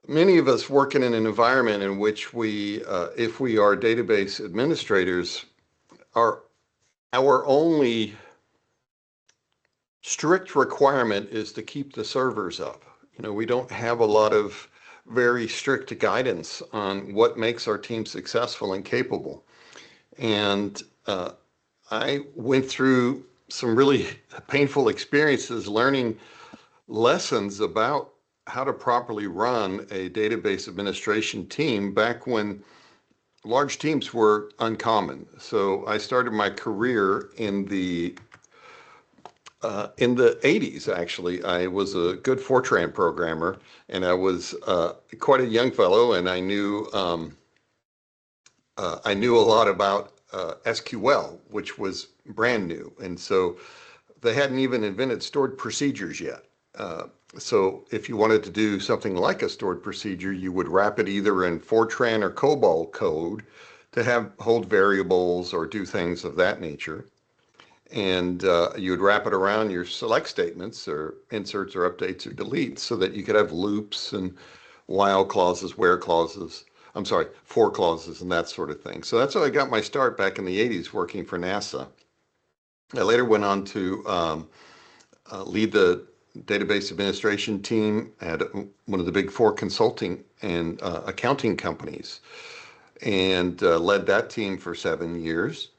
many of us work in an environment in which we, if we are database administrators, our only strict requirement is to keep the servers up. We don't have a lot of very strict guidance on what makes our team successful and capable. And I went through some really painful experiences learning lessons about how to properly run a database administration team back when large teams were uncommon. So I started my career in the 80s, actually. I was a good Fortran programmer, and I was quite a young fellow, and I knew a lot about SQL, which was brand new. And so they hadn't even invented stored procedures yet. So if you wanted to do something like a stored procedure, you would wrap it either in Fortran or COBOL code to hold variables or do things of that nature. And you would wrap it around your select statements or inserts or updates or deletes so that you could have loops and while clauses, where clauses, for clauses and that sort of thing. So that's how I got my start back in the 80s working for NASA. I later went on to lead the database administration team at one of the big four consulting and accounting companies, and led that team for 7 years.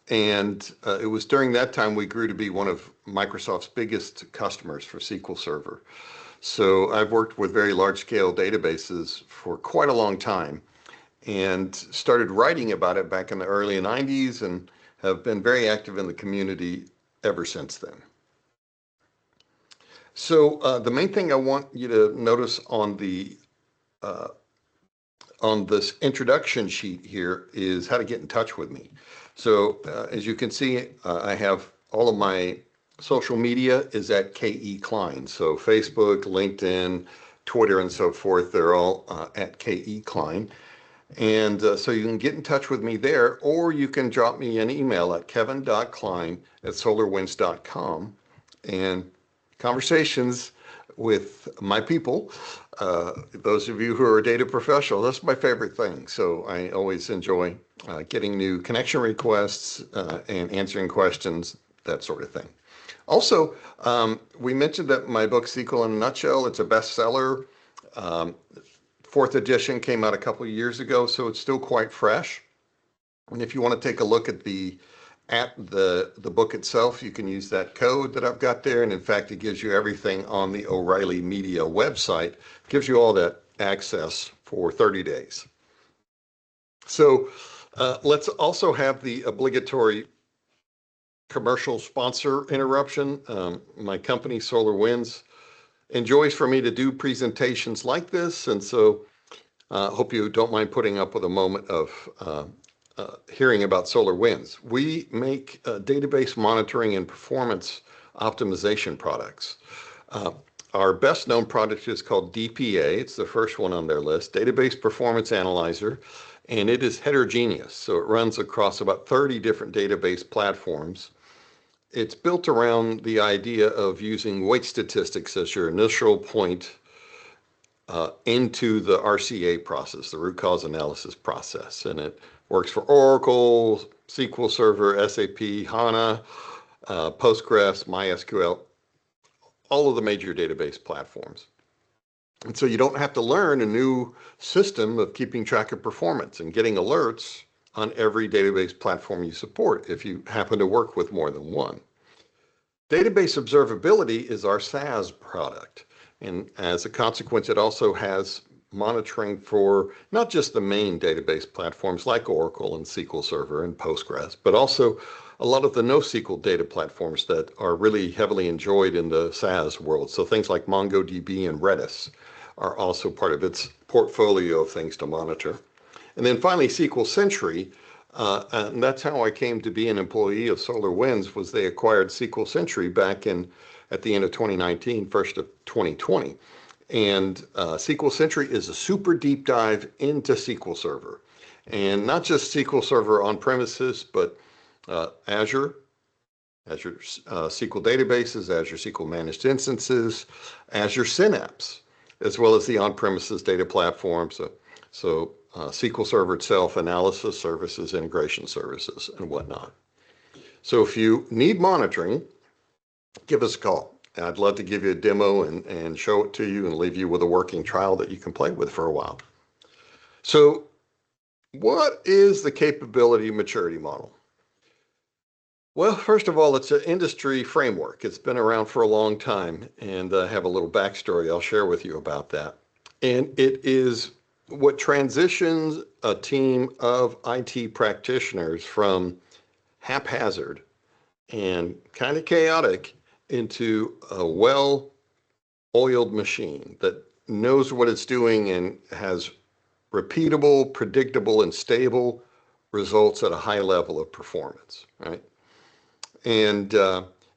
And it was during that time we grew to be one of Microsoft's biggest customers for SQL Server. So I've worked with very large-scale databases for quite a long time and started writing about it back in the early 90s and have been very active in the community ever since then. So the main thing I want you to notice on this introduction sheet here is how to get in touch with me. So as you can see, I have all of my social media is at K.E. Klein. So Facebook, LinkedIn, Twitter, and so forth, they're all at K.E. Klein. And so you can get in touch with me there, or you can drop me an email at kevin.klein@solarwinds.com. And conversations with my people, those of you who are data professionals, that's my favorite thing. So I always enjoy getting new connection requests and answering questions, that sort of thing. Also, we mentioned that my book, SQL in a Nutshell, it's a bestseller. Fourth edition came out a couple of years ago, so it's still quite fresh. And if you want to take a look at the book itself, you can use that code that I've got there. And in fact, it gives you everything on the O'Reilly Media website. It gives you all that access for 30 days. So let's also have the obligatory commercial sponsor interruption. My company, SolarWinds, enjoys for me to do presentations like this. And so I hope you don't mind putting up with a moment of hearing about SolarWinds. We make database monitoring and performance optimization products. Our best known product is called DPA. It's the first one on their list, Database Performance Analyzer, and it is heterogeneous. So it runs across about 30 different database platforms. It's built around the idea of using weight statistics as your initial point into the RCA process, the root cause analysis process. And it works for Oracle, SQL Server, SAP, HANA, Postgres, MySQL, all of the major database platforms. And so you don't have to learn a new system of keeping track of performance and getting alerts on every database platform you support if you happen to work with more than one. Database observability is our SaaS product. And as a consequence, it also has monitoring for not just the main database platforms like Oracle and SQL Server and Postgres, but also a lot of the NoSQL data platforms that are really heavily enjoyed in the SaaS world. So things like MongoDB and Redis are also part of its portfolio of things to monitor. And then finally, SQL Sentry, and that's how I came to be an employee of SolarWinds, was they acquired SQL Sentry back at the end of 2019, first of 2020. And SQL Sentry is a super deep dive into SQL Server. And not just SQL Server on premises, but Azure SQL databases, Azure SQL managed instances, Azure Synapse. as well as the on-premises data platforms. SQL Server itself, analysis services, integration services, and whatnot. So if you need monitoring, give us a call. I'd love to give you a demo and show it to you and leave you with a working trial that you can play with for a while. So what is the capability maturity model? Well, first of all, it's an industry framework. It's been around for a long time, and I have a little backstory I'll share with you about that. And it is what transitions a team of IT practitioners from haphazard and kind of chaotic into a well-oiled machine that knows what it's doing and has repeatable, predictable, and stable results at a high level of performance, right? And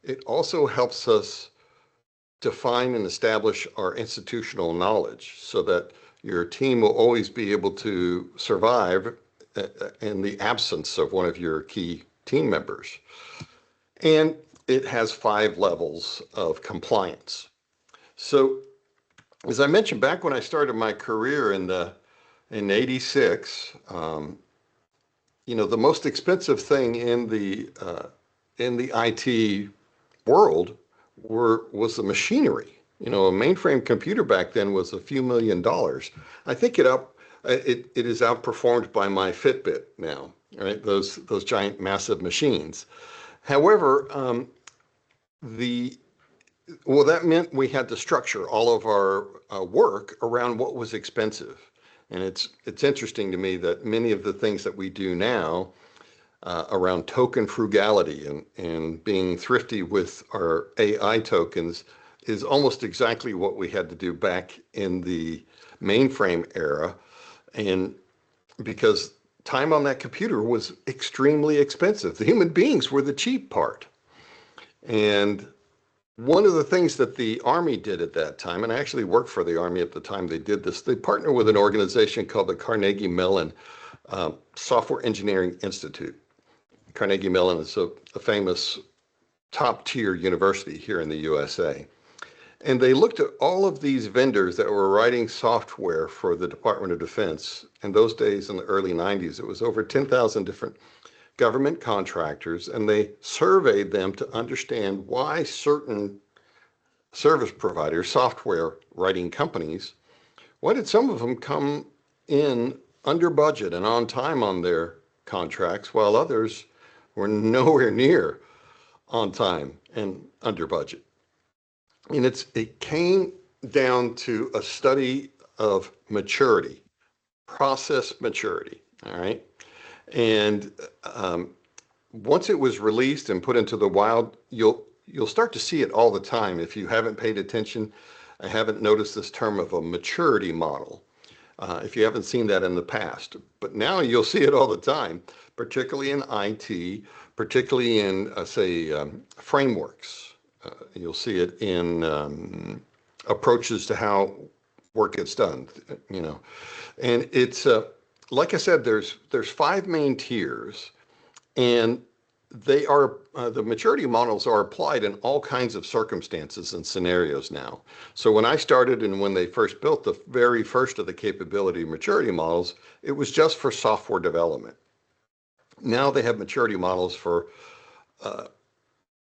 it also helps us define and establish our institutional knowledge so that your team will always be able to survive in the absence of one of your key team members. And it has 5 levels of compliance. So as I mentioned, back when I started my career in '86, the most expensive thing in the IT world was the machinery. A mainframe computer back then was a few $1,000,000. I think it is outperformed by my Fitbit now, right? Those giant, massive machines. However, that meant we had to structure all of our work around what was expensive. And it's interesting to me that many of the things that we do now around token frugality and being thrifty with our AI tokens is almost exactly what we had to do back in the mainframe era. And because time on that computer was extremely expensive, the human beings were the cheap part. And one of the things that the Army did at that time, and I actually worked for the Army at the time they did this, they partnered with an organization called the Carnegie Mellon Software Engineering Institute. Carnegie Mellon is a famous top-tier university here in the USA. And they looked at all of these vendors that were writing software for the Department of Defense. In those days, in the early 90s, it was over 10,000 different government contractors, and they surveyed them to understand why certain service providers, software writing companies, why did some of them come in under budget and on time on their contracts, while others were nowhere near on time and under budget? And it came down to a study of maturity, process maturity, all right? And once it was released and put into the wild, you'll start to see it all the time. If you haven't paid attention, I haven't noticed this term of a maturity model, if you haven't seen that in the past. But now you'll see it all the time, particularly in IT, particularly in, frameworks. You'll see it in approaches to how work gets done, And it's, like I said, there's 5 main tiers, and they are, the maturity models are applied in all kinds of circumstances and scenarios now. So when I started and when they first built the very first of the capability maturity models, it was just for software development. Now they have maturity models for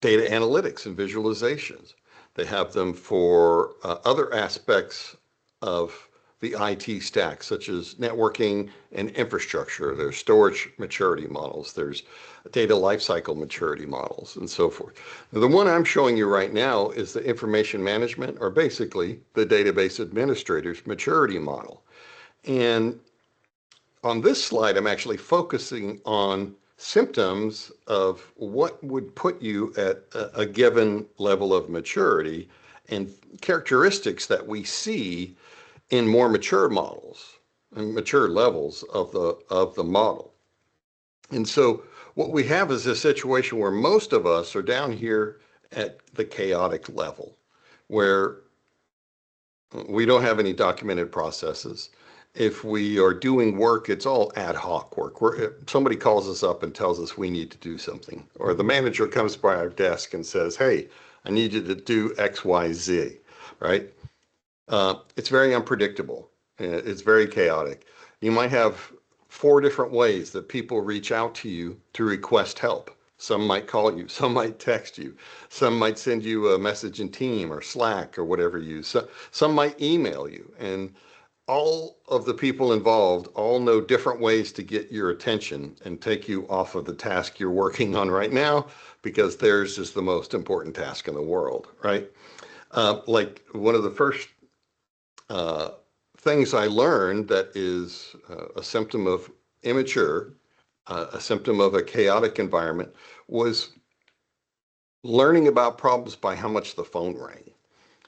data analytics and visualizations. They have them for other aspects of the IT stack, such as networking and infrastructure. There's storage maturity models. There's data lifecycle maturity models, and so forth. Now, the one I'm showing you right now is the information management, or basically the database administrator's maturity model. And on this slide, I'm actually focusing on symptoms of what would put you at a given level of maturity and characteristics that we see in more mature models and mature levels of the model. And so what we have is a situation where most of us are down here at the chaotic level, where we don't have any documented processes. If we are doing work, it's all ad hoc work. Somebody calls us up and tells us we need to do something, or the manager comes by our desk and says, hey, I need you to do X, Y, Z, right? It's very unpredictable. It's very chaotic. You might have 4 different ways that people reach out to you to request help. Some might call you, some might text you, some might send you a message in Team or Slack or whatever you use. Some might email you, and all of the people involved all know different ways to get your attention and take you off of the task you're working on right now because theirs is the most important task in the world, right? Like one of the first uh, things I learned that is a symptom of immature, a symptom of a chaotic environment, was learning about problems by how much the phone rang.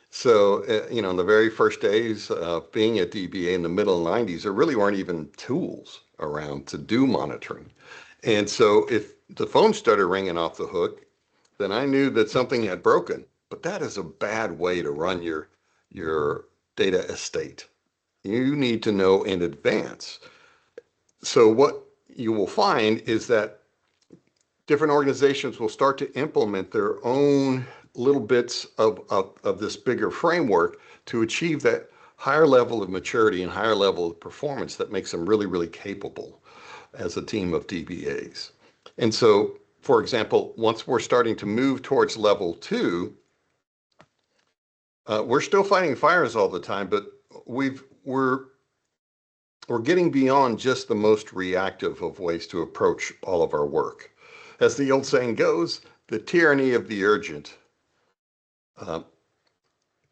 So, in the very first days of being at DBA in the middle 90s, there really weren't even tools around to do monitoring. And so if the phone started ringing off the hook, then I knew that something had broken. But that is a bad way to run your data estate. You need to know in advance. So what you will find is that different organizations will start to implement their own little bits of this bigger framework to achieve that higher level of maturity and higher level of performance that makes them really, really capable as a team of DBAs. And so, for example, once we're starting to move towards level 2, we're still fighting fires all the time, but we're getting beyond just the most reactive of ways to approach all of our work. As the old saying goes, the tyranny of the urgent uh,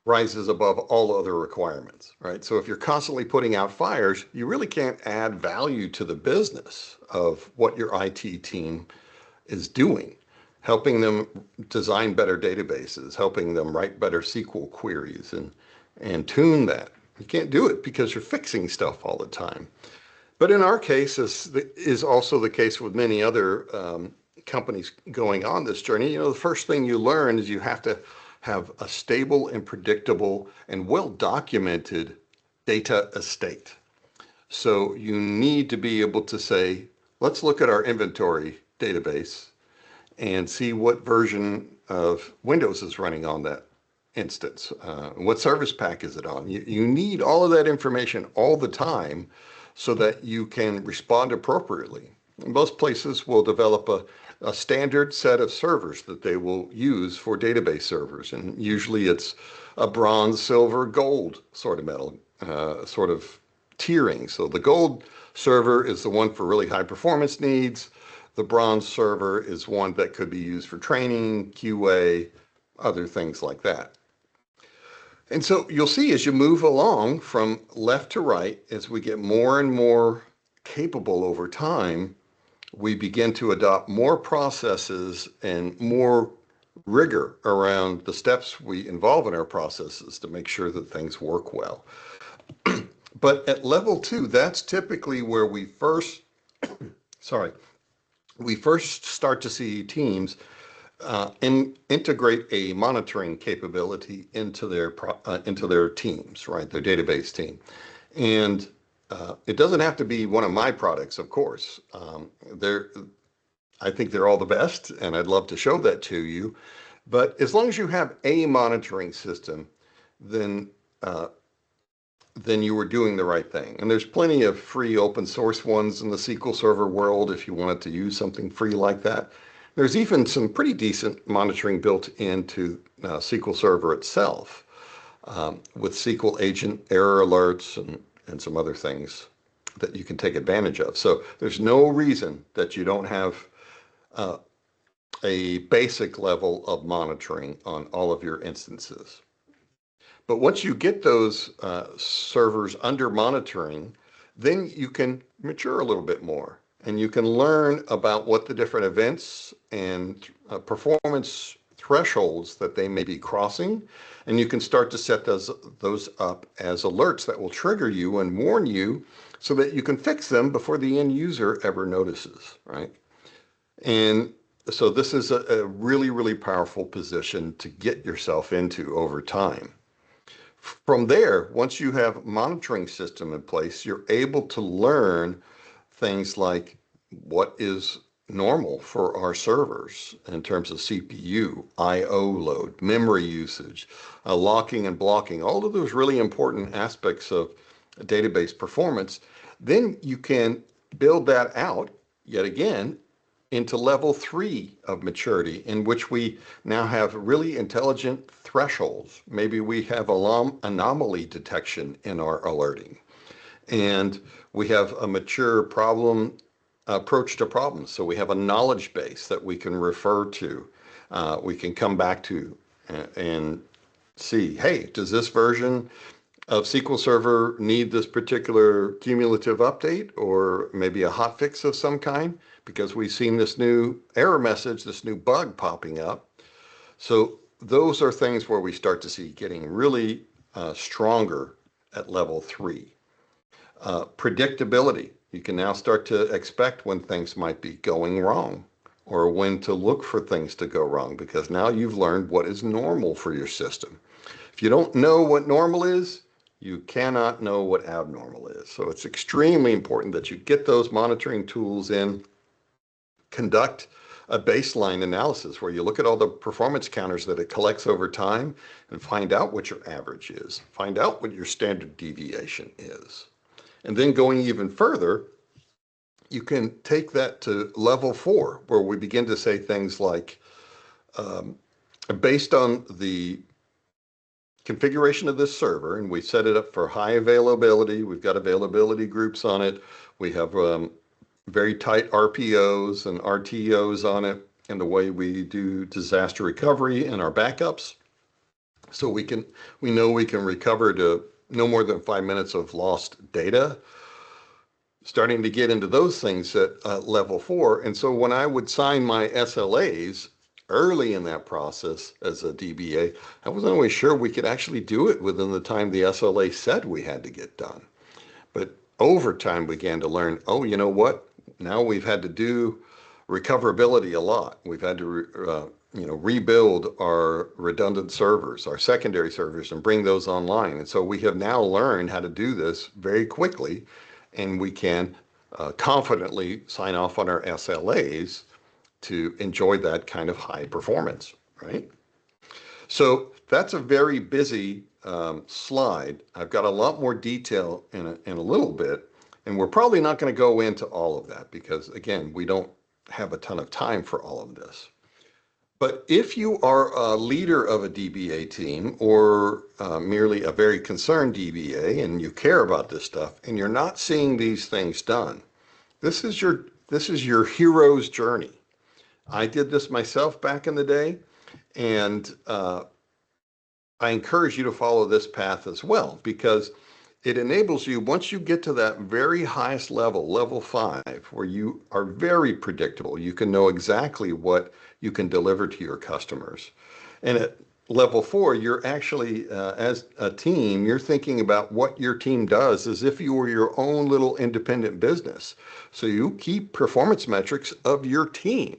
rises above all other requirements, right? So if you're constantly putting out fires, you really can't add value to the business of what your IT team is doing, helping them design better databases, helping them write better SQL queries and tune that. You can't do it because you're fixing stuff all the time. But in our case, as is also the case with many other companies going on this journey, the first thing you learn is you have to have a stable and predictable and well-documented data estate. So you need to be able to say, let's look at our inventory database and see what version of Windows is running on that instance. What service pack is it on? You need all of that information all the time so that you can respond appropriately. Most places will develop a standard set of servers that they will use for database servers. And usually it's a bronze, silver, gold sort of metal, sort of tiering. So the gold server is the one for really high performance needs. The bronze server is one that could be used for training, QA, other things like that. And so you'll see as you move along from left to right, as we get more and more capable over time, we begin to adopt more processes and more rigor around the steps we involve in our processes to make sure that things work well. But at level 2, that's typically where we first start to see teams integrate a monitoring capability into their teams, right? Their database team. And it doesn't have to be one of my products, of course. I think they're all the best, and I'd love to show that to you. But as long as you have a monitoring system, then then you were doing the right thing. And there's plenty of free open source ones in the SQL Server world if you wanted to use something free like that. There's even some pretty decent monitoring built into SQL Server itself with SQL agent error alerts and some other things that you can take advantage of. So there's no reason that you don't have a basic level of monitoring on all of your instances. But once you get those servers under monitoring, then you can mature a little bit more and you can learn about what the different events and performance thresholds that they may be crossing. And you can start to set those up as alerts that will trigger you and warn you so that you can fix them before the end user ever notices, right? And so this is a really, really powerful position to get yourself into over time. From there, once you have a monitoring system in place, you're able to learn things like what is normal for our servers in terms of CPU, I/O load, memory usage, locking and blocking, all of those really important aspects of database performance, then you can build that out yet again into level 3 of maturity, in which we now have really intelligent thresholds. Maybe we have anomaly detection in our alerting, and we have a mature problem approach to problems. So we have a knowledge base that we can refer to, we can come back to and see, hey, does this version of SQL Server need this particular cumulative update, or maybe a hot fix of some kind, because we've seen this new error message, this new bug popping up. So those are things where we start to see getting really stronger at level 3. Predictability. You can now start to expect when things might be going wrong, or when to look for things to go wrong, because now you've learned what is normal for your system. If you don't know what normal is, you cannot know what abnormal is. So it's extremely important that you get those monitoring tools in, conduct a baseline analysis where you look at all the performance counters that it collects over time and find out what your average is, find out what your standard deviation is. And then going even further, you can take that to level 4, where we begin to say things like, based on the configuration of this server, and we set it up for high availability, we've got availability groups on it, we have very tight RPOs and RTOs on it, and the way we do disaster recovery and our backups. So we know we can recover to no more than 5 minutes of lost data. Starting to get into those things at level 4. And so when I would sign my SLAs early in that process as a DBA, I wasn't always sure we could actually do it within the time the SLA said we had to get done. But over time, we began to learn, oh, you know what? Now we've had to do recoverability a lot. We've had to rebuild our redundant servers, our secondary servers, and bring those online. And so we have now learned how to do this very quickly, and we can confidently sign off on our SLAs to enjoy that kind of high performance, right? So that's a very busy slide. I've got a lot more detail in a little bit, and we're probably not going to go into all of that because, again, we don't have a ton of time for all of this. But if you are a leader of a DBA team, or merely a very concerned DBA, and you care about this stuff, and you're not seeing these things done, this is your hero's journey. I did this myself back in the day, and I encourage you to follow this path as well, because it enables you, once you get to that very highest level, level 5, where you are very predictable, you can know exactly what you can deliver to your customers. And at level 4, you're actually, as a team, you're thinking about what your team does as if you were your own little independent business. So you keep performance metrics of your team.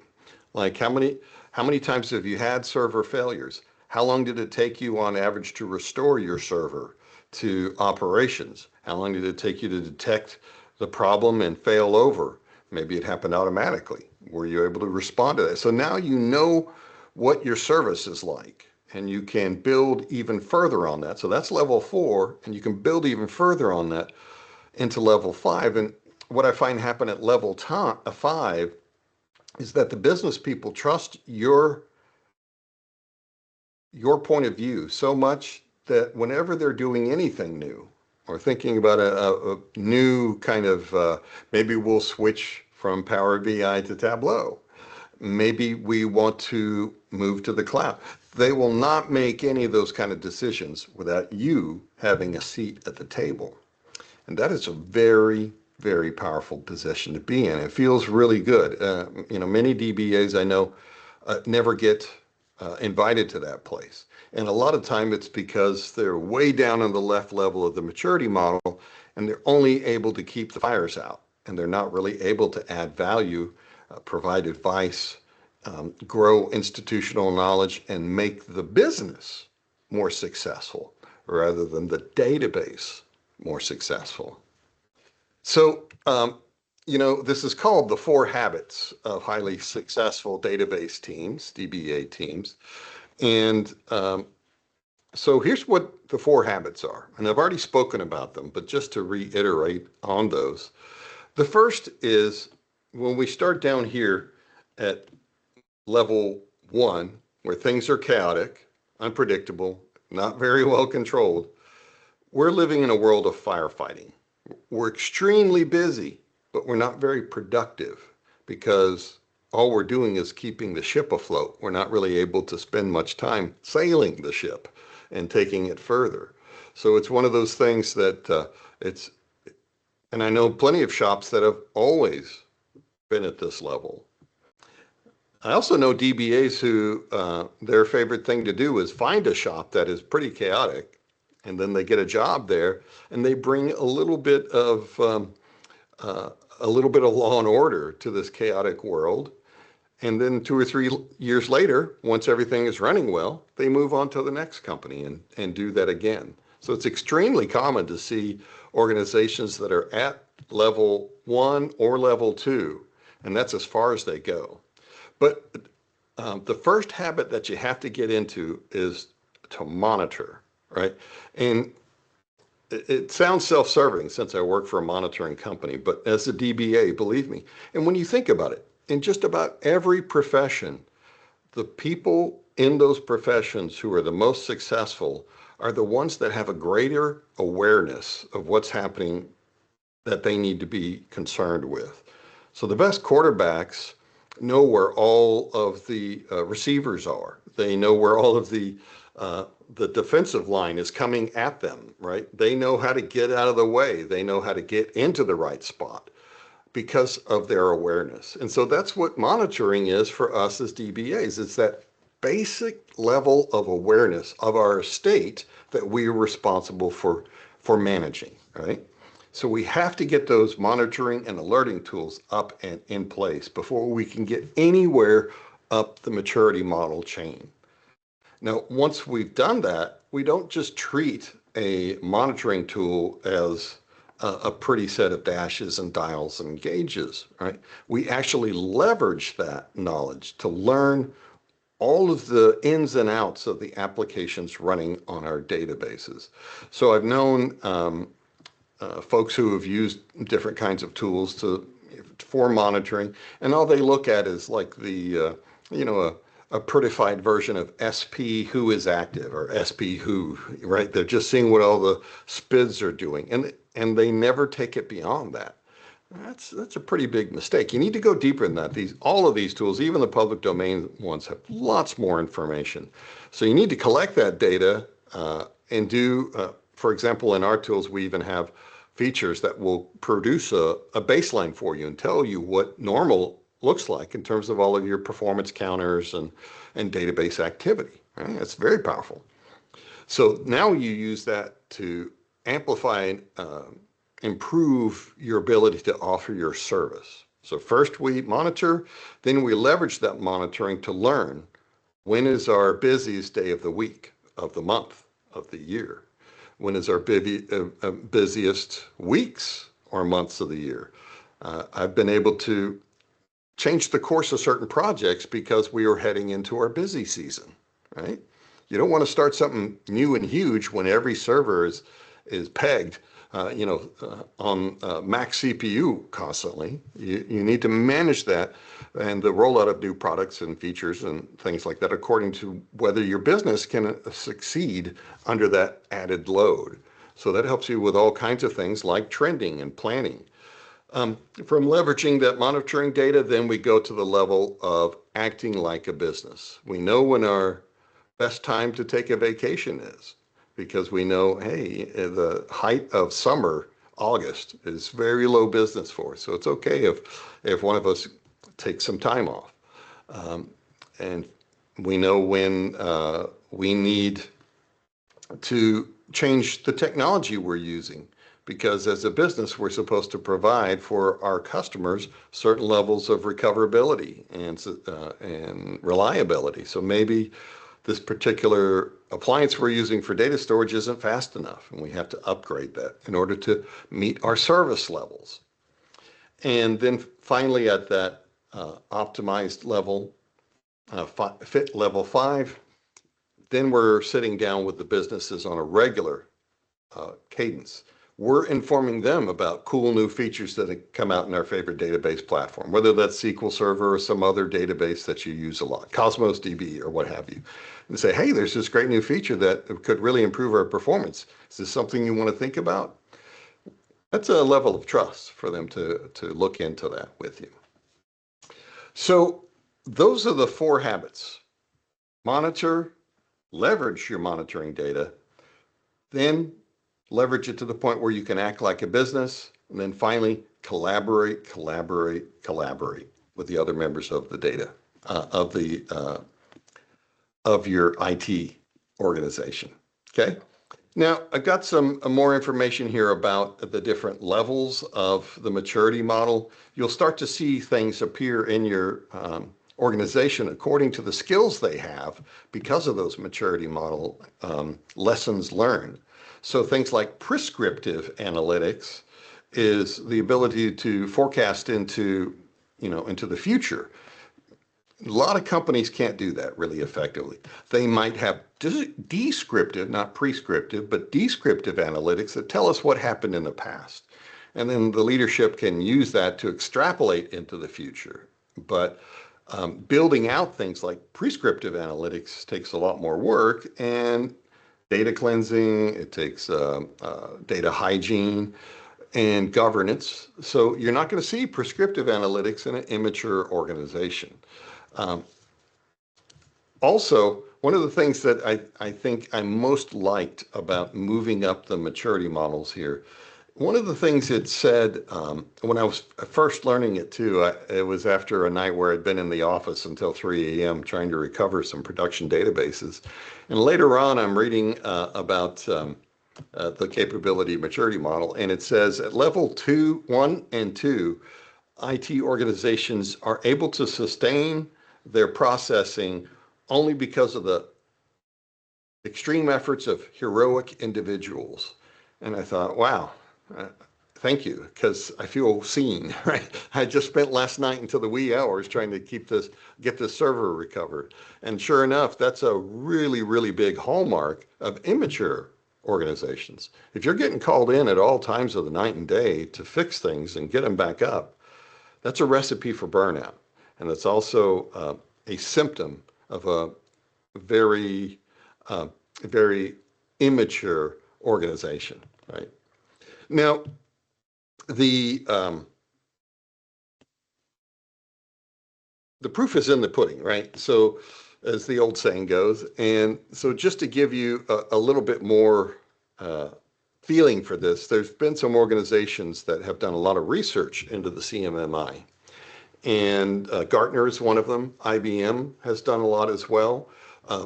Like how many times have you had server failures? How long did it take you on average to restore your server to operations? How long did it take you to detect the problem and fail over? Maybe it happened automatically. Were you able to respond to that? So now you know what your service is like, and you can build even further on that. So that's level 4, and you can build even further on that into level 5. And what I find happen at level 5 is that the business people trust your point of view so much that whenever they're doing anything new, or thinking about a new kind of, maybe we'll switch from Power BI to Tableau, maybe we want to move to the cloud, they will not make any of those kind of decisions without you having a seat at the table. And that is a very, very powerful position to be in. It feels really good. Many DBAs I know never get invited to that place. And a lot of time it's because they're way down on the left level of the maturity model, and they're only able to keep the fires out, and they're not really able to add value, provide advice, grow institutional knowledge, and make the business more successful rather than the database more successful. So This is called the 4 habits of highly successful database teams, DBA teams. And so here's what the 4 habits are. And I've already spoken about them, but just to reiterate on those. The first is when we start down here at level 1, where things are chaotic, unpredictable, not very well controlled, we're living in a world of firefighting. We're extremely busy, but we're not very productive because all we're doing is keeping the ship afloat. We're not really able to spend much time sailing the ship and taking it further. So it's one of those things that and I know plenty of shops that have always been at this level. I also know DBAs who their favorite thing to do is find a shop that is pretty chaotic, and then they get a job there, and they bring a little bit of law and order to this chaotic world. And then 2 or 3 years later, once everything is running well, they move on to the next company and do that again. So it's extremely common to see organizations that are at level 1 or level 2, and that's as far as they go. But the first habit that you have to get into is to monitor, right? And it sounds self-serving since I work for a monitoring company, but as a DBA, believe me, and when you think about it, in just about every profession, the people in those professions who are the most successful are the ones that have a greater awareness of what's happening that they need to be concerned with. So the best quarterbacks know where all of the receivers are. They know where all of the defensive line is coming at them, right? They know how to get out of the way. They know how to get into the right spot because of their awareness. And so that's what monitoring is for us as DBAs. It's that basic level of awareness of our state that we are responsible for managing, right? So we have to get those monitoring and alerting tools up and in place before we can get anywhere up the maturity model chain. Now, once we've done that, we don't just treat a monitoring tool as a pretty set of dashes and dials and gauges, right? We actually leverage that knowledge to learn all of the ins and outs of the applications running on our databases. So I've known folks who have used different kinds of tools for monitoring, and all they look at is like a prettified version of SP who is active or SP who, right? They're just seeing what all the SPIDs are doing, and they never take it beyond that. That's a pretty big mistake. You need to go deeper than that. All of these tools, even the public domain ones, have lots more information. So you need to collect that data and do, for example, in our tools, we even have features that will produce a baseline for you and tell you what normal looks like in terms of all of your performance counters and database activity. Right? That's very powerful. So now you use that to amplify and improve your ability to offer your service. So first we monitor, then we leverage that monitoring to learn when is our busiest day of the week, of the month, of the year. When is our busiest weeks or months of the year? I've been able to change the course of certain projects because we are heading into our busy season, right? You don't want to start something new and huge when every server is pegged, on max CPU constantly. You need to manage that and the rollout of new products and features and things like that according to whether your business can succeed under that added load. So that helps you with all kinds of things like trending and planning. From leveraging that monitoring data, then we go to the level of acting like a business. We know when our best time to take a vacation is because we know, hey, the height of summer, August, is very low business for us. So it's okay if one of us takes some time off. And we know when we need to change the technology we're using, because as a business, we're supposed to provide for our customers certain levels of recoverability and reliability. So maybe this particular appliance we're using for data storage isn't fast enough, and we have to upgrade that in order to meet our service levels. And then finally at that optimized level, fit level 5, then we're sitting down with the businesses on a regular cadence. We're informing them about cool new features that have come out in our favorite database platform, whether that's SQL Server or some other database that you use a lot, Cosmos DB or what have you. And say, hey, there's this great new feature that could really improve our performance. Is this something you want to think about? That's a level of trust for them to look into that with you. So those are the 4 habits. Monitor, leverage your monitoring data, then leverage it to the point where you can act like a business, and then finally collaborate with the other members of the data of your IT organization. Okay. Now I've got some more information here about the different levels of the maturity model. You'll start to see things appear in your organization according to the skills they have because of those maturity model lessons learned. So things like prescriptive analytics is the ability to forecast into the future. A lot of companies can't do that really effectively. They might have descriptive, not prescriptive, but descriptive analytics that tell us what happened in the past. And then the leadership can use that to extrapolate into the future. But building out things like prescriptive analytics takes a lot more work, and data cleansing, it takes data hygiene and governance. So you're not going to see prescriptive analytics in an immature organization. Also, one of the things that I think I most liked about moving up the maturity models here, one of the things it said when I was first learning it too, it was after a night where I'd been in the office until 3 a.m. trying to recover some production databases. And later on, I'm reading about the capability maturity model, and it says at level 1 and 2, IT organizations are able to sustain their processing only because of the extreme efforts of heroic individuals. And I thought, wow, thank you, because I feel seen, right? I just spent last night until the wee hours trying to get this server recovered. And sure enough, that's a really, really big hallmark of immature organizations. If you're getting called in at all times of the night and day to fix things and get them back up, that's a recipe for burnout. And it's also a symptom of a very, very immature organization, right? Now, the proof is in the pudding, right? So, as the old saying goes, and so just to give you a little bit more feeling for this, there's been some organizations that have done a lot of research into the CMMI. And Gartner is one of them. IBM has done a lot as well.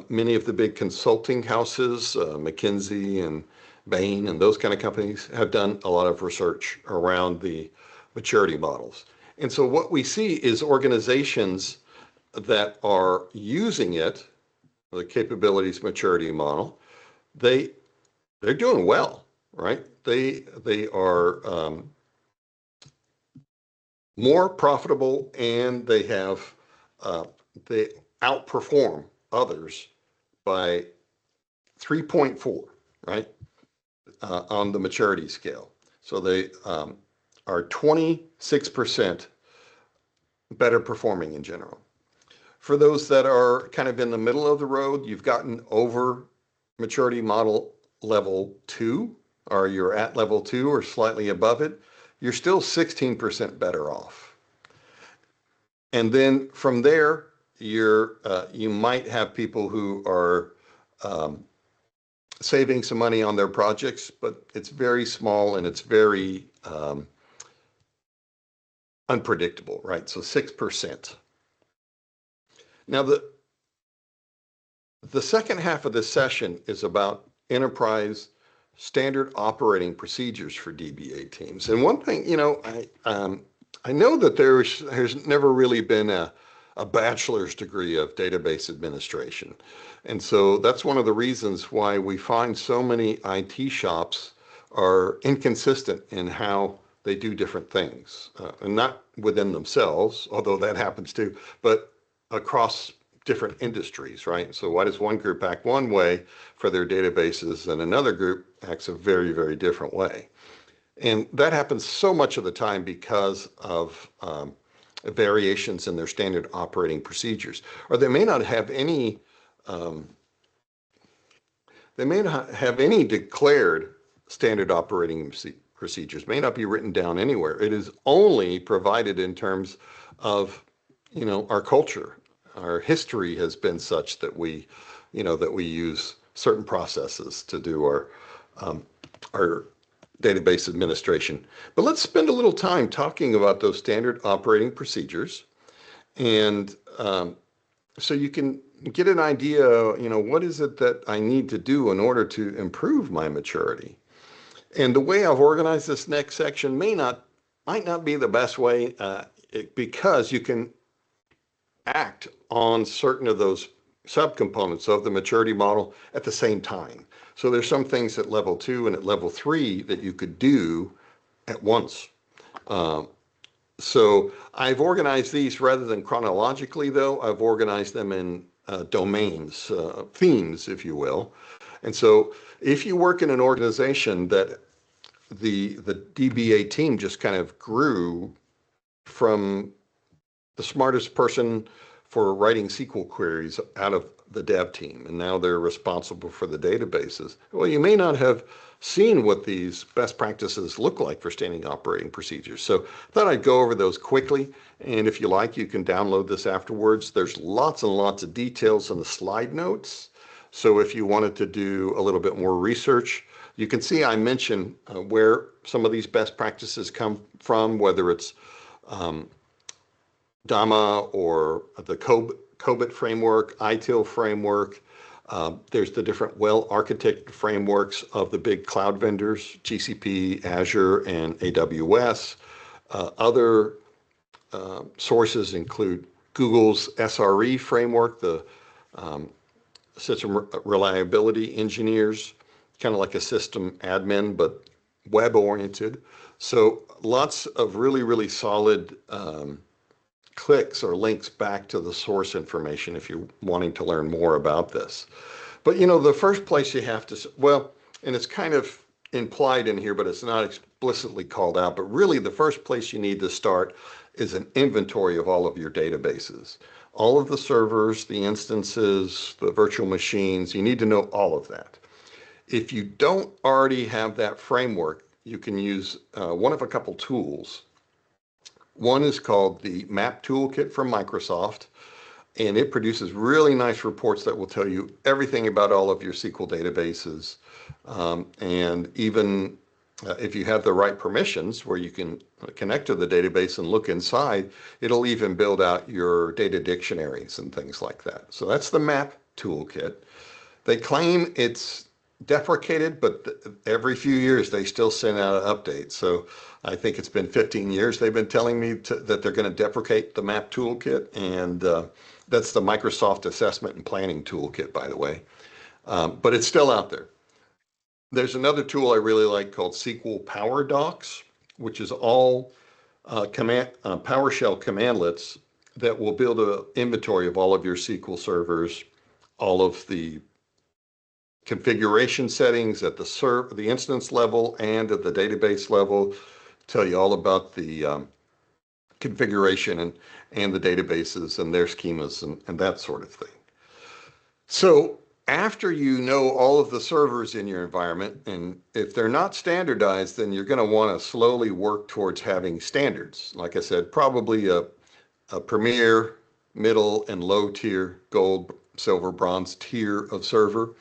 Many of the big consulting houses, McKinsey and Bain and those kind of companies have done a lot of research around the maturity models. And so what we see is organizations that are using it, the capabilities maturity model, they're doing well, right? They are more profitable, and they outperform others by 3.4, right, on the maturity scale. So they are 26% better performing in general. For those that are kind of in the middle of the road, you've gotten over maturity model level 2, or you're at level 2 or slightly above it, you're still 16% better off. And then from there, you might have people who are saving some money on their projects, but it's very small and it's very unpredictable, right? So 6%. Now, the second half of this session is about enterprise standard operating procedures for DBA teams. And one thing, I know that there's never really been a bachelor's degree of database administration. And so that's one of the reasons why we find so many IT shops are inconsistent in how they do different things, and not within themselves, although that happens too, but across different industries, right? So why does one group act one way for their databases and another group acts a very, very different way? And that happens so much of the time because of variations in their standard operating procedures, or um, they may not have any declared standard operating procedures, may not be written down anywhere. It is only provided in terms of, our culture. Our history has been such that we use certain processes to do our database administration. But let's spend a little time talking about those standard operating procedures. And so you can get an idea, what is it that I need to do in order to improve my maturity? And the way I've organized this next section might not be the best way, because you can act on certain of those subcomponents of the maturity model at the same time. So there's some things at level 2 and at level 3 that you could do at once. So I've organized these rather than chronologically, though. I've organized them in domains, themes, if you will. And so if you work in an organization that the DBA team just kind of grew from the smartest person for writing SQL queries out of the dev team, and now they're responsible for the databases. Well, you may not have seen what these best practices look like for standard operating procedures. So I thought I'd go over those quickly, and if you like, you can download this afterwards. There's lots and lots of details in the slide notes. So if you wanted to do a little bit more research, you can see I mention where some of these best practices come from, whether it's DAMA or the COBIT framework, ITIL framework. There's the different well-architected frameworks of the big cloud vendors, GCP, Azure, and AWS. Other sources include Google's SRE framework, the system reliability engineers, kind of like a system admin, but web-oriented. So lots of really, really solid clicks or links back to the source information if you're wanting to learn more about this. But the first place you have to, well, and it's kind of implied in here, but it's not explicitly called out, but really the first place you need to start is an inventory of all of your databases. All of the servers, the instances, the virtual machines, you need to know all of that. If you don't already have that framework, you can use one of a couple tools. One is called the Map Toolkit from Microsoft, and it produces really nice reports that will tell you everything about all of your SQL databases. And even if you have the right permissions where you can connect to the database and look inside, it'll even build out your data dictionaries and things like that. So that's the Map Toolkit. They claim it's deprecated, but every few years they still send out an update. So I think it's been 15 years they've been telling me that they're going to deprecate the Map Toolkit, and that's the Microsoft Assessment and Planning Toolkit, by the way. But it's still out there. There's another tool I really like called SQL Power Docs, which is all PowerShell commandlets that will build an inventory of all of your SQL servers, all of the configuration settings at the instance level and at the database level, tell you all about the configuration and the databases and their schemas and that sort of thing. So after you know all of the servers in your environment, and if they're not standardized, then you're going to want to slowly work towards having standards. Like I said, probably a premier, middle, and low tier, gold, silver, bronze tier of server.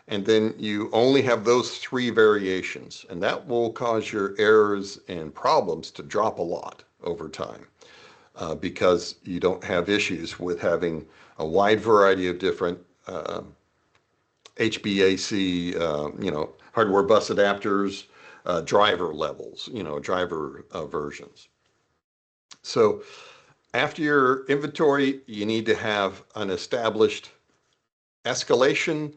And then you only have those 3 variations, and that will cause your errors and problems to drop a lot over time, because you don't have issues with having a wide variety of different HBAC, hardware bus adapters, driver levels, driver versions. So after your inventory, you need to have an established escalation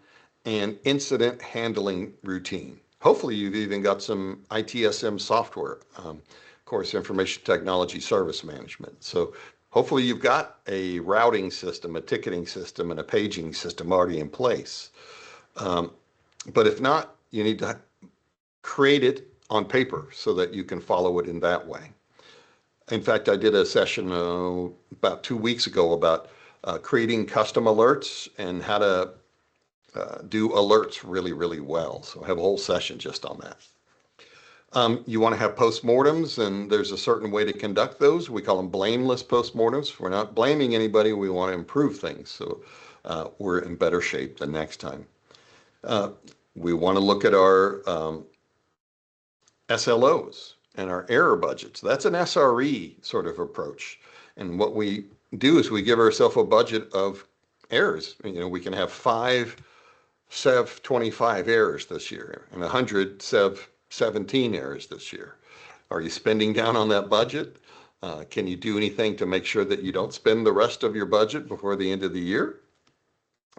and incident handling routine. Hopefully you've even got some ITSM software. course, information technology service management. So hopefully you've got a routing system, a ticketing system, and a paging system already in place. But if not, you need to create it on paper so that you can follow it in that way. In fact, I did a session about 2 weeks ago about creating custom alerts and how to do alerts really, really well. So I have a whole session just on that. You want to have postmortems, and there's a certain way to conduct those. We call them blameless postmortems. We're not blaming anybody. We want to improve things so we're in better shape the next time. We want to look at our SLOs and our error budgets. That's an SRE sort of approach. And what we do is we give ourselves a budget of errors. We can have 5 Sev 25 errors this year and 100 Sev 17 errors this year. Are you spending down on that budget? Can you do anything to make sure that you don't spend the rest of your budget before the end of the year?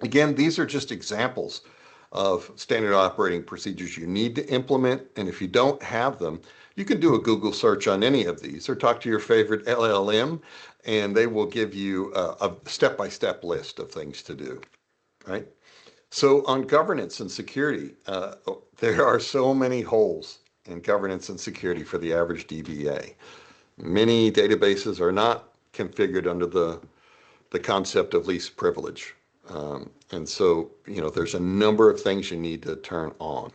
Again, these are just examples of standard operating procedures you need to implement. And if you don't have them, you can do a Google search on any of these or talk to your favorite LLM, and they will give you a step-by-step list of things to do, right? So on governance and security, there are so many holes in governance and security for the average DBA. Many databases are not configured under the concept of least privilege. And so, there's a number of things you need to turn on.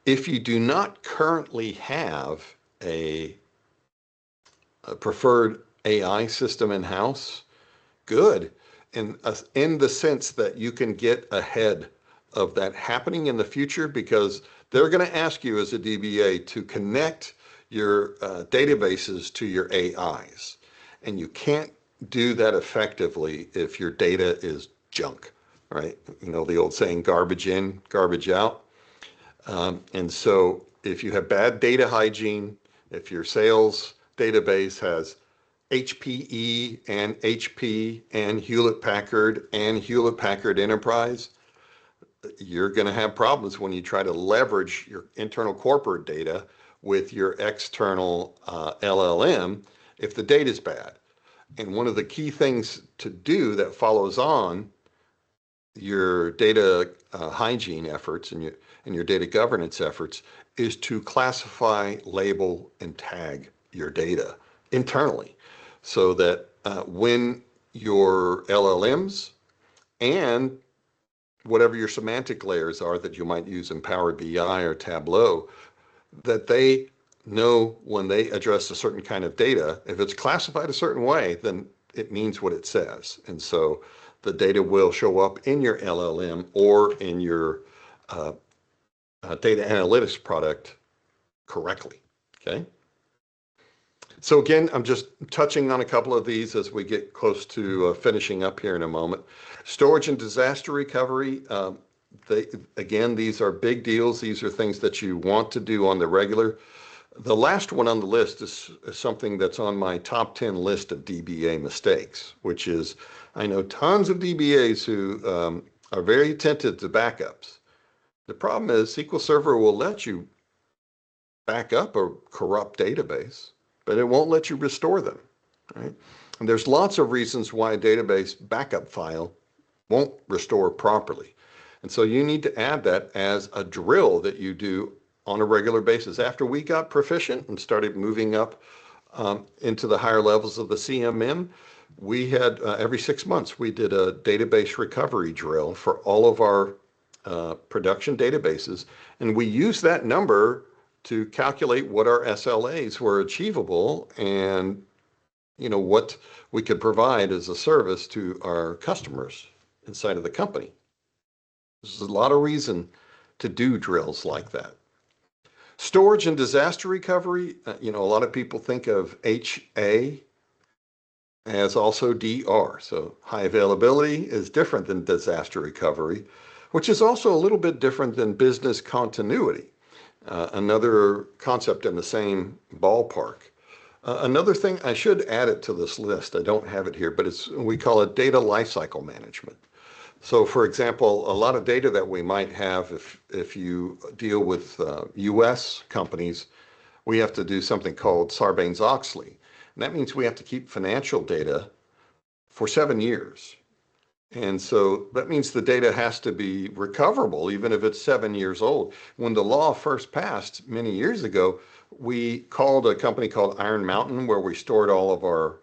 If you do not currently have a preferred AI system in-house, good. In the sense that you can get ahead of that happening in the future, because they're going to ask you as a DBA to connect your databases to your AIs. And you can't do that effectively if your data is junk, right? The old saying, garbage in, garbage out. And so if you have bad data hygiene, if your sales database has HPE and HP and Hewlett-Packard and Hewlett-Packard Enterprise, you're going to have problems when you try to leverage your internal corporate data with your external LLM if the data is bad. And one of the key things to do that follows on your data hygiene efforts and your data governance efforts is to classify, label, and tag your data internally, so that when your LLMs and whatever your semantic layers are that you might use in Power BI or Tableau, that they know when they address a certain kind of data, if it's classified a certain way, then it means what it says. And so the data will show up in your LLM or in your data analytics product correctly, okay? So again, I'm just touching on a couple of these as we get close to finishing up here in a moment. Storage and disaster recovery. Again, these are big deals. These are things that you want to do on the regular. The last one on the list is something that's on my top 10 list of DBA mistakes, which is, I know tons of DBAs who are very attentive to backups. The problem is SQL Server will let you back up a corrupt database, but it won't let you restore them, right? And there's lots of reasons why a database backup file won't restore properly. And so you need to add that as a drill that you do on a regular basis. After we got proficient and started moving up into the higher levels of the CMM, we had every 6 months, we did a database recovery drill for all of our production databases. And we used that number to calculate what our SLAs were achievable and what we could provide as a service to our customers inside of the company. There's a lot of reason to do drills like that. Storage and disaster recovery, a lot of people think of HA as also DR. So high availability is different than disaster recovery, which is also a little bit different than business continuity. Another concept in the same ballpark. Another thing, I should add it to this list. I don't have it here, but we call it data lifecycle management. So for example, a lot of data that we might have if you deal with US companies, we have to do something called Sarbanes-Oxley. And that means we have to keep financial data for 7 years. And so that means the data has to be recoverable, even if it's 7 years old. When the law first passed many years ago, we called a company called Iron Mountain, where we stored all of our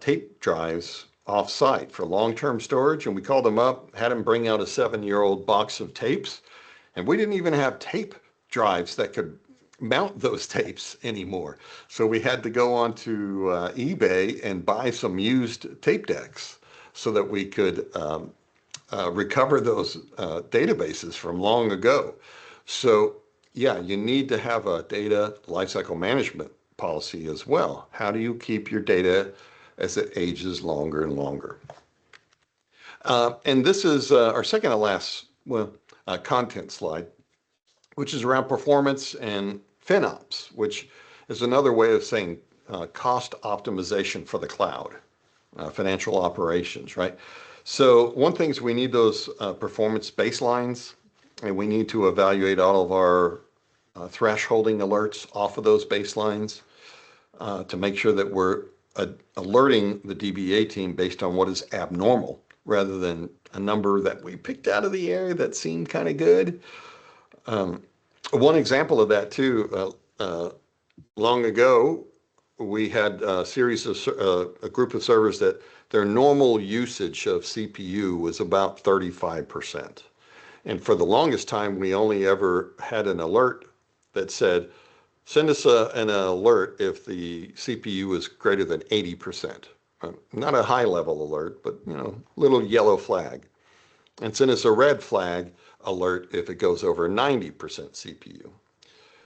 tape drives off-site for long-term storage. And we called them up, had them bring out a 7-year-old box of tapes. And we didn't even have tape drives that could mount those tapes anymore. So we had to go onto eBay and buy some used tape decks so that we could recover those databases from long ago. So yeah, you need to have a data lifecycle management policy as well. How do you keep your data as it ages longer and longer? And this is our second to last content slide, which is around performance and FinOps, which is another way of saying cost optimization for the cloud, financial operations, right? So one thing is we need those performance baselines, and we need to evaluate all of our thresholding alerts off of those baselines to make sure that we're alerting the DBA team based on what is abnormal rather than a number that we picked out of the air that seemed kind of good. One example of that too, long ago, we had a series of a group of servers that their normal usage of CPU was about 35%. And for the longest time, we only ever had an alert that said, send us an alert if the CPU is greater than 80%. Not a high level alert, but little yellow flag. And send us a red flag alert if it goes over 90% CPU.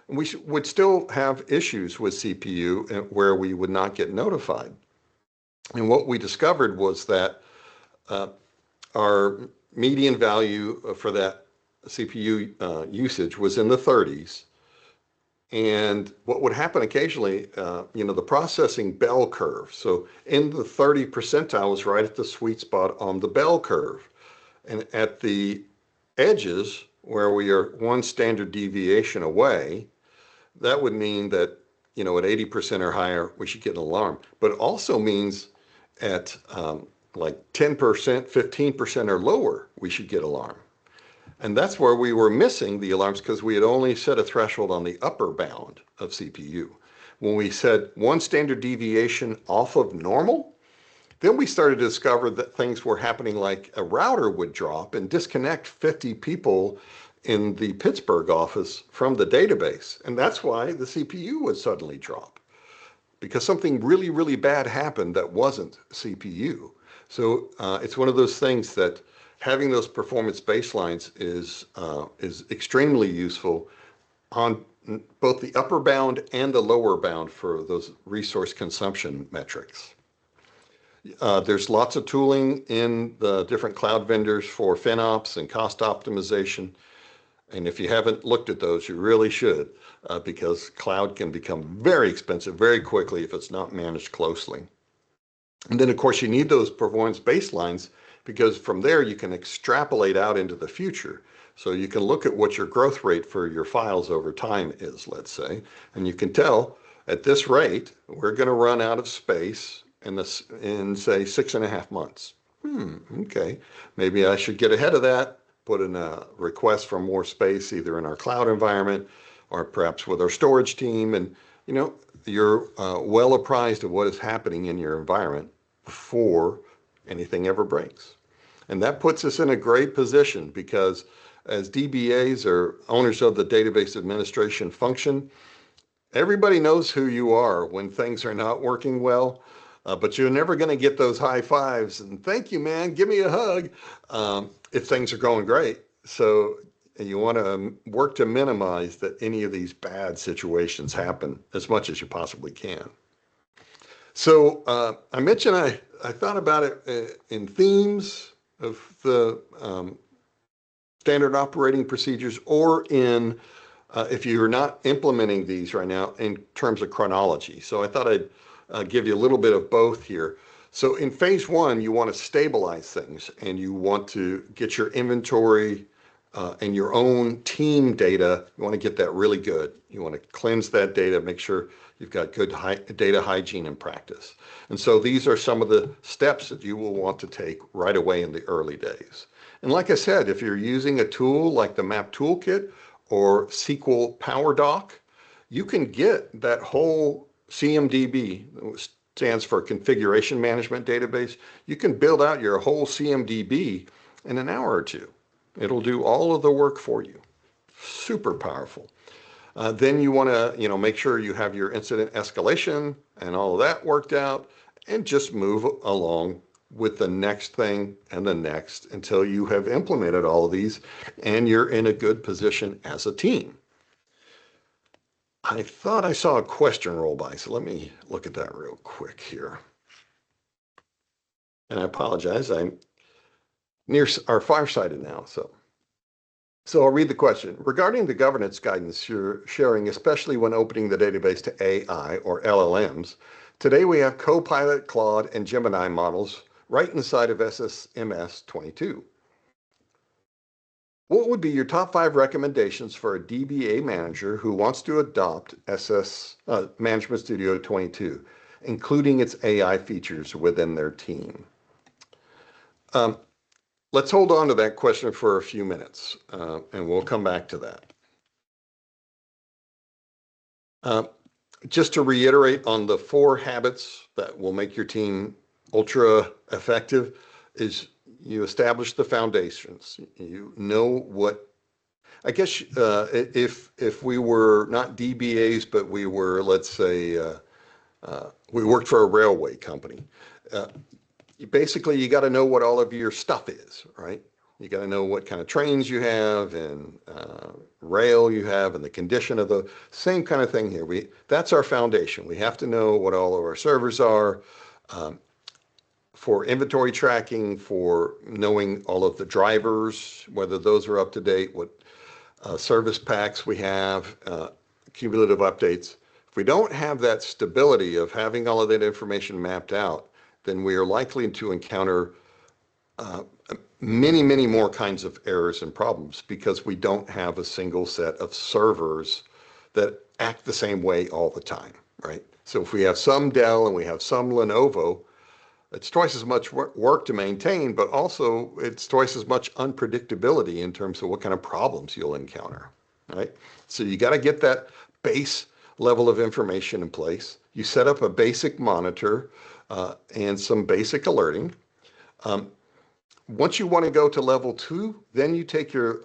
And we would still have issues with CPU where we would not get notified. And what we discovered was that our median value for that CPU usage was in the 30s. And what would happen occasionally, the processing bell curve. So in the 30 percentiles, right at the sweet spot on the bell curve. And at the edges, where we are one standard deviation away, that would mean that, at 80% or higher, we should get an alarm. But it also means at like 10%, 15% or lower, we should get alarm. And that's where we were missing the alarms because we had only set a threshold on the upper bound of CPU. When we said one standard deviation off of normal, then we started to discover that things were happening like a router would drop and disconnect 50 people in the Pittsburgh office from the database. And that's why the CPU would suddenly drop, because something really, really bad happened that wasn't CPU. So it's one of those things that having those performance baselines is extremely useful on both the upper bound and the lower bound for those resource consumption metrics. There's lots of tooling in the different cloud vendors for FinOps and cost optimization. And if you haven't looked at those, you really should, because cloud can become very expensive very quickly if it's not managed closely. And then, of course, you need those performance baselines because from there you can extrapolate out into the future. So you can look at what your growth rate for your files over time is, let's say, and you can tell at this rate, we're going to run out of space in say 6.5 months. Okay, maybe I should get ahead of that, put in a request for more space, either in our cloud environment or perhaps with our storage team. And, you're well apprised of what is happening in your environment before anything ever breaks. And that puts us in a great position because as DBAs or owners of the database administration function, everybody knows who you are when things are not working well, but you're never going to get those high fives and thank you, man, give me a hug if things are going great. So you want to work to minimize that any of these bad situations happen as much as you possibly can. So I mentioned I thought about it in themes of the standard operating procedures or in if you're not implementing these right now in terms of chronology. So I thought I'd give you a little bit of both here. So in phase one, you want to stabilize things and you want to get your inventory and your own team data, you want to get that really good. You want to cleanse that data, make sure you've got good data hygiene and practice. And so these are some of the steps that you will want to take right away in the early days. And like I said, if you're using a tool like the Map Toolkit or SQL PowerDoc, you can get that whole CMDB, stands for Configuration Management Database. You can build out your whole CMDB in an hour or two. It'll do all of the work for you. Super powerful. Then you want to, make sure you have your incident escalation and all of that worked out, and just move along with the next thing and the next until you have implemented all of these and you're in a good position as a team. I thought I saw a question roll by, so let me look at that real quick here. And I apologize, I'm near our firefighting now, So I'll read the question. Regarding the governance guidance you're sharing, especially when opening the database to AI or LLMs, today we have Copilot, Claude, and Gemini models right inside of SSMS 22. What would be your top 5 recommendations for a DBA manager who wants to adopt Management Studio 22, including its AI features within their team? Let's hold on to that question for a few minutes, and we'll come back to that. Just to reiterate on the 4 habits that will make your team ultra effective is you establish the foundations. You know what, I guess if we were not DBAs, but we were, let's say, we worked for a railway company. Basically, you got to know what all of your stuff is, right? You got to know what kind of trains you have and rail you have and the condition of the same kind of thing here. That's our foundation. We have to know what all of our servers are for inventory tracking, for knowing all of the drivers, whether those are up to date, what service packs we have, cumulative updates. If we don't have that stability of having all of that information mapped out, then we are likely to encounter many, many more kinds of errors and problems because we don't have a single set of servers that act the same way all the time, right? So if we have some Dell and we have some Lenovo, it's twice as much work to maintain, but also it's twice as much unpredictability in terms of what kind of problems you'll encounter, right? So you got to get that base level of information in place. You set up a basic monitor and some basic alerting. Once you want to go to level 2, then you take your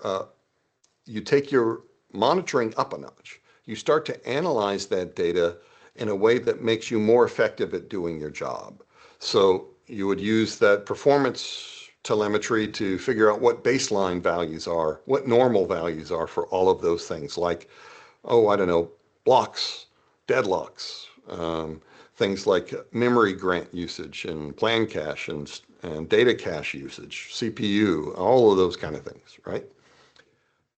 monitoring up a notch. You start to analyze that data in a way that makes you more effective at doing your job. So you would use that performance telemetry to figure out what baseline values are, what normal values are for all of those things like, I don't know, blocks, deadlocks, things like memory grant usage and plan cache and data cache usage, CPU, all of those kind of things, right?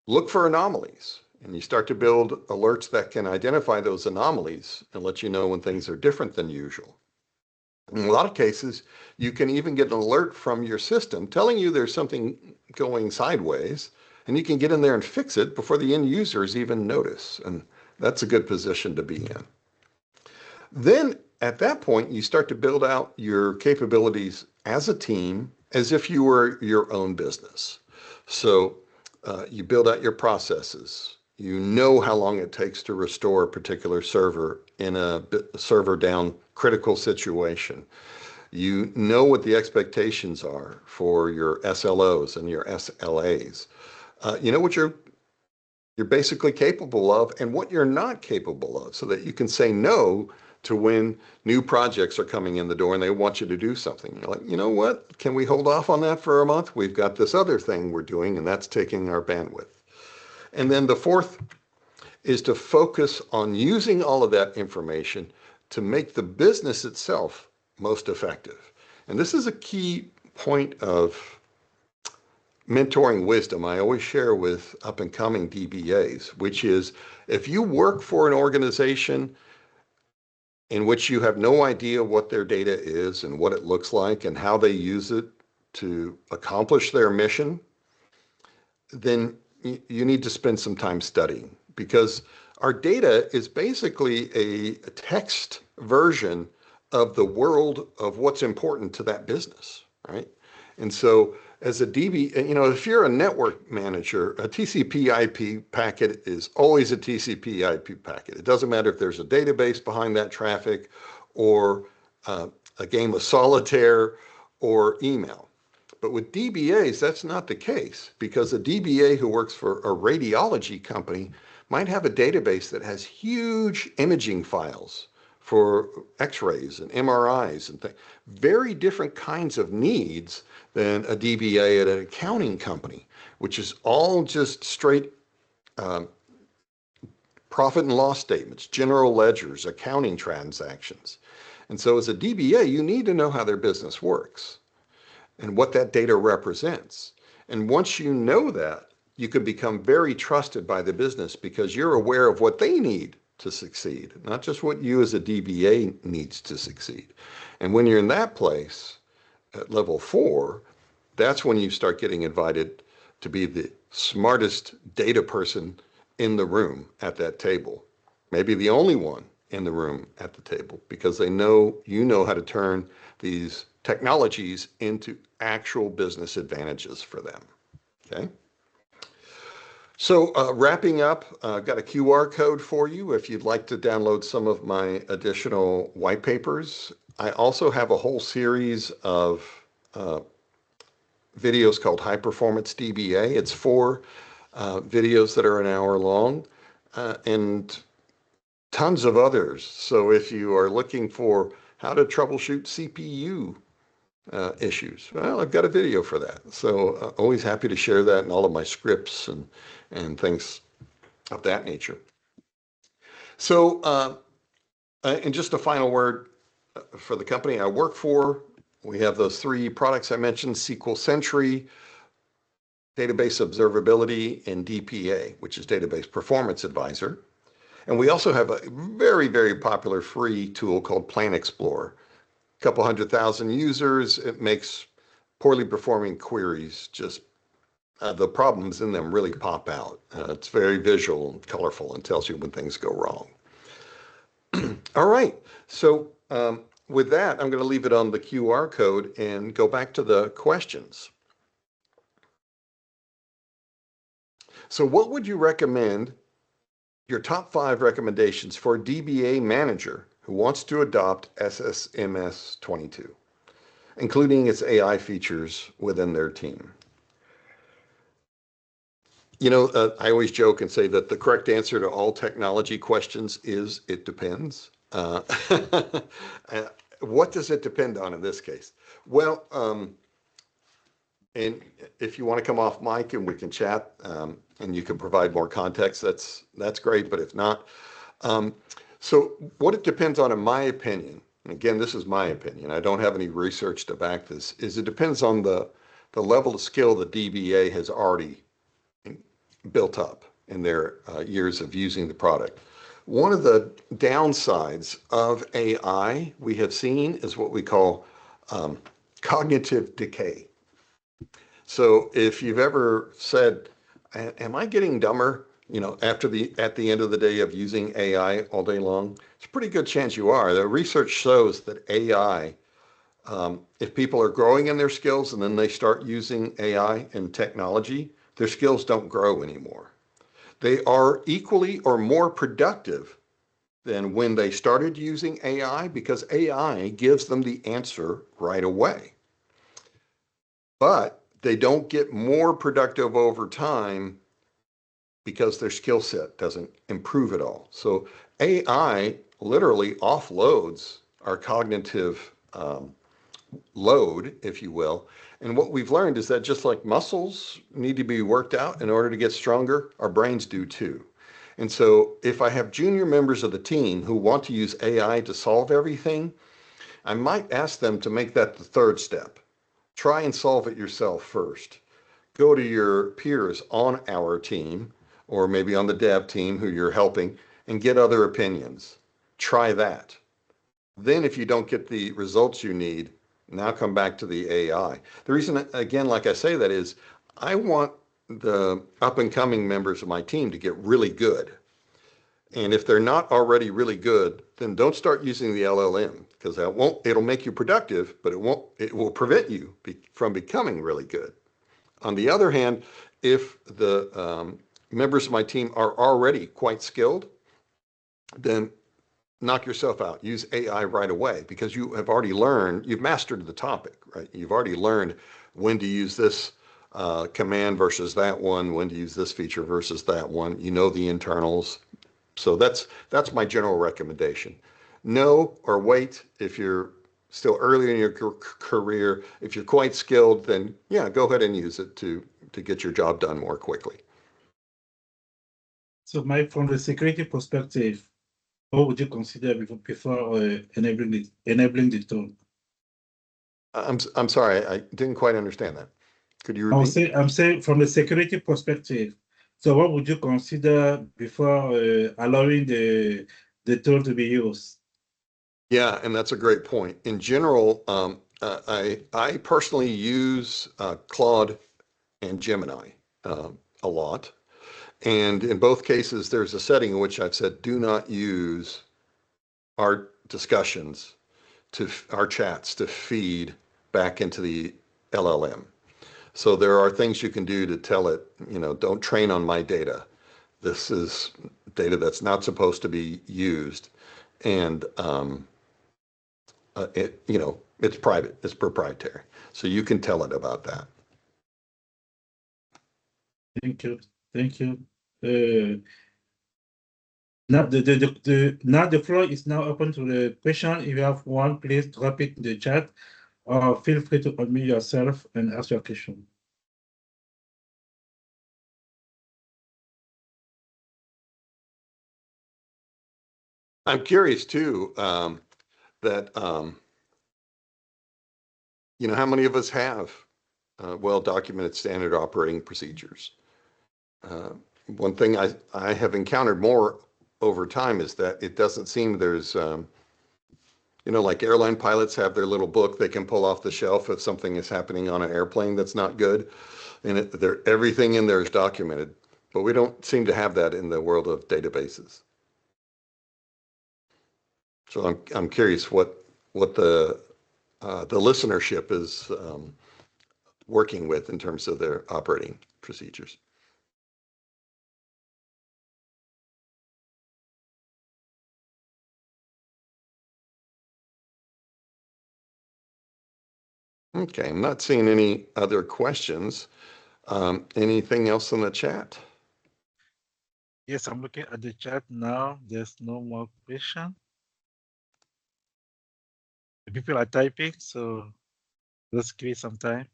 Look for anomalies, and you start to build alerts that can identify those anomalies and let you know when things are different than usual. In a lot of cases, you can even get an alert from your system telling you there's something going sideways, and you can get in there and fix it before the end users even notice, and that's a good position to be in. Then at that point, you start to build out your capabilities as a team as if you were your own business. So you build out your processes. You know how long it takes to restore a particular server in a server down critical situation. You know what the expectations are for your SLOs and your SLAs. You know what you're basically capable of and what you're not capable of so that you can say no to when new projects are coming in the door and they want you to do something. You're like, you know what? Can we hold off on that for a month? We've got this other thing we're doing and that's taking our bandwidth. And then the 4th is to focus on using all of that information to make the business itself most effective. And this is a key point of mentoring wisdom I always share with up and coming DBAs, which is if you work for an organization in which you have no idea what their data is and what it looks like and how they use it to accomplish their mission, then you need to spend some time studying, because our data is basically a text version of the world of what's important to that business, right? And so as a DB, if you're a network manager, a TCP IP packet is always a TCP IP packet. It doesn't matter if there's a database behind that traffic, or a game of solitaire, or email. But with DBAs, that's not the case, because a DBA who works for a radiology company might have a database that has huge imaging files for x-rays and MRIs and things. Very different kinds of needs than a DBA at an accounting company, which is all just straight profit and loss statements, general ledgers, accounting transactions. And so as a DBA, you need to know how their business works and what that data represents. And once you know that, you can become very trusted by the business, because you're aware of what they need to succeed, not just what you as a DBA needs to succeed. And when you're in that place at level 4, that's when you start getting invited to be the smartest data person in the room at that table. Maybe the only one in the room at the table, because they know you know how to turn these technologies into actual business advantages for them. Okay. So wrapping up, I've got a QR code for you if you'd like to download some of my additional white papers. I also have a whole series of videos called High Performance DBA. It's 4 videos that are an hour long, and tons of others. So if you are looking for how to troubleshoot CPU issues, well, I've got a video for that. So always happy to share that in all of my scripts and things of that nature. So, and just a final word for the company I work for. We have those 3 products I mentioned: SQL Sentry, Database Observability, and DPA, which is Database Performance Advisor. And we also have a very, very popular free tool called Plan Explorer. A couple 100,000 users. It makes poorly performing queries just the problems in them really pop out. It's very visual and colorful and tells you when things go wrong. All right. So with that, I'm going to leave it on the QR code and go back to the questions. So what would you recommend, your top 5 recommendations for a DBA manager who wants to adopt SSMS 22, including its AI features within their team? I always joke and say that the correct answer to all technology questions is it depends. What does it depend on in this case? Well, and if you want to come off mic and we can chat, and you can provide more context, that's great. But if not, so what it depends on, in my opinion, and again, this is my opinion, I don't have any research to back this, is it depends on the level of skill the DBA has already built up in their years of using the product. One of the downsides of AI we have seen is what we call cognitive decay. So if you've ever said, am I getting dumber, at the end of the day of using AI all day long, it's a pretty good chance you are. The research shows that AI, if people are growing in their skills and then they start using AI and technology, their skills don't grow anymore. They are equally or more productive than when they started using AI, because AI gives them the answer right away. But they don't get more productive over time because their skill set doesn't improve at all. So AI literally offloads our cognitive load, if you will. And what we've learned is that just like muscles need to be worked out in order to get stronger, our brains do too. And so if I have junior members of the team who want to use AI to solve everything, I might ask them to make that the 3rd step. Try and solve it yourself first. Go to your peers on our team, or maybe on the dev team who you're helping, and get other opinions. Try that. Then if you don't get the results you need, now come back to the AI. The reason, again, like I say that is, I want the up and coming members of my team to get really good. And if they're not already really good, then don't start using the LLM because it'll make you productive, but it will prevent you from becoming really good. On the other hand, if the members of my team are already quite skilled, then knock yourself out. Use AI right away because you have already learned, you've mastered the topic, right? You've already learned when to use this command versus that one, when to use this feature versus that one. You know the internals. So that's my general recommendation. Know or wait if you're still early in your career. If you're quite skilled, then yeah, go ahead and use it to get your job done more quickly. So, Mike, from the security perspective, what would you consider before enabling the tool? I'm sorry, I didn't quite understand that. Could you repeat? I'm saying from the security perspective. So, what would you consider before allowing the tool to be used? Yeah, and that's a great point. In general, I personally use Claude and Gemini a lot. And in both cases, there's a setting in which I've said, do not use our discussions our chats to feed back into the LLM. So there are things you can do to tell it, don't train on my data. This is data that's not supposed to be used. And it's private, it's proprietary. So you can tell it about that. Thank you. Thank you. Now the floor is now open to the question. If you have one, please drop it in the chat or feel free to unmute yourself and ask your question. I'm curious too, that, how many of us have well-documented standard operating procedures? One thing I have encountered more over time is that it doesn't seem there's, like airline pilots have their little book they can pull off the shelf if something is happening on an airplane that's not good. And everything in there is documented, but we don't seem to have that in the world of databases. So I'm curious what the listenership is working with in terms of their operating procedures. Okay, I'm not seeing any other questions. Anything else in the chat? Yes, I'm looking at the chat now. There's no more question. The people are typing, so let's give it some time.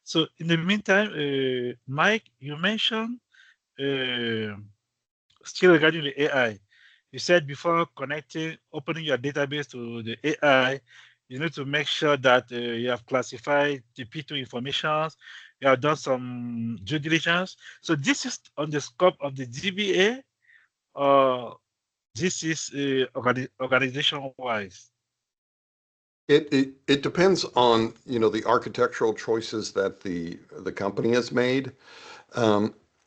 So in the meantime, Mike, you mentioned still regarding the AI. You said before opening your database to the AI, you need to make sure that you have classified the P2 information, you have done some due diligence. So this is on the scope of the DBA, or this is organization-wise? It depends on, the architectural choices that the company has made.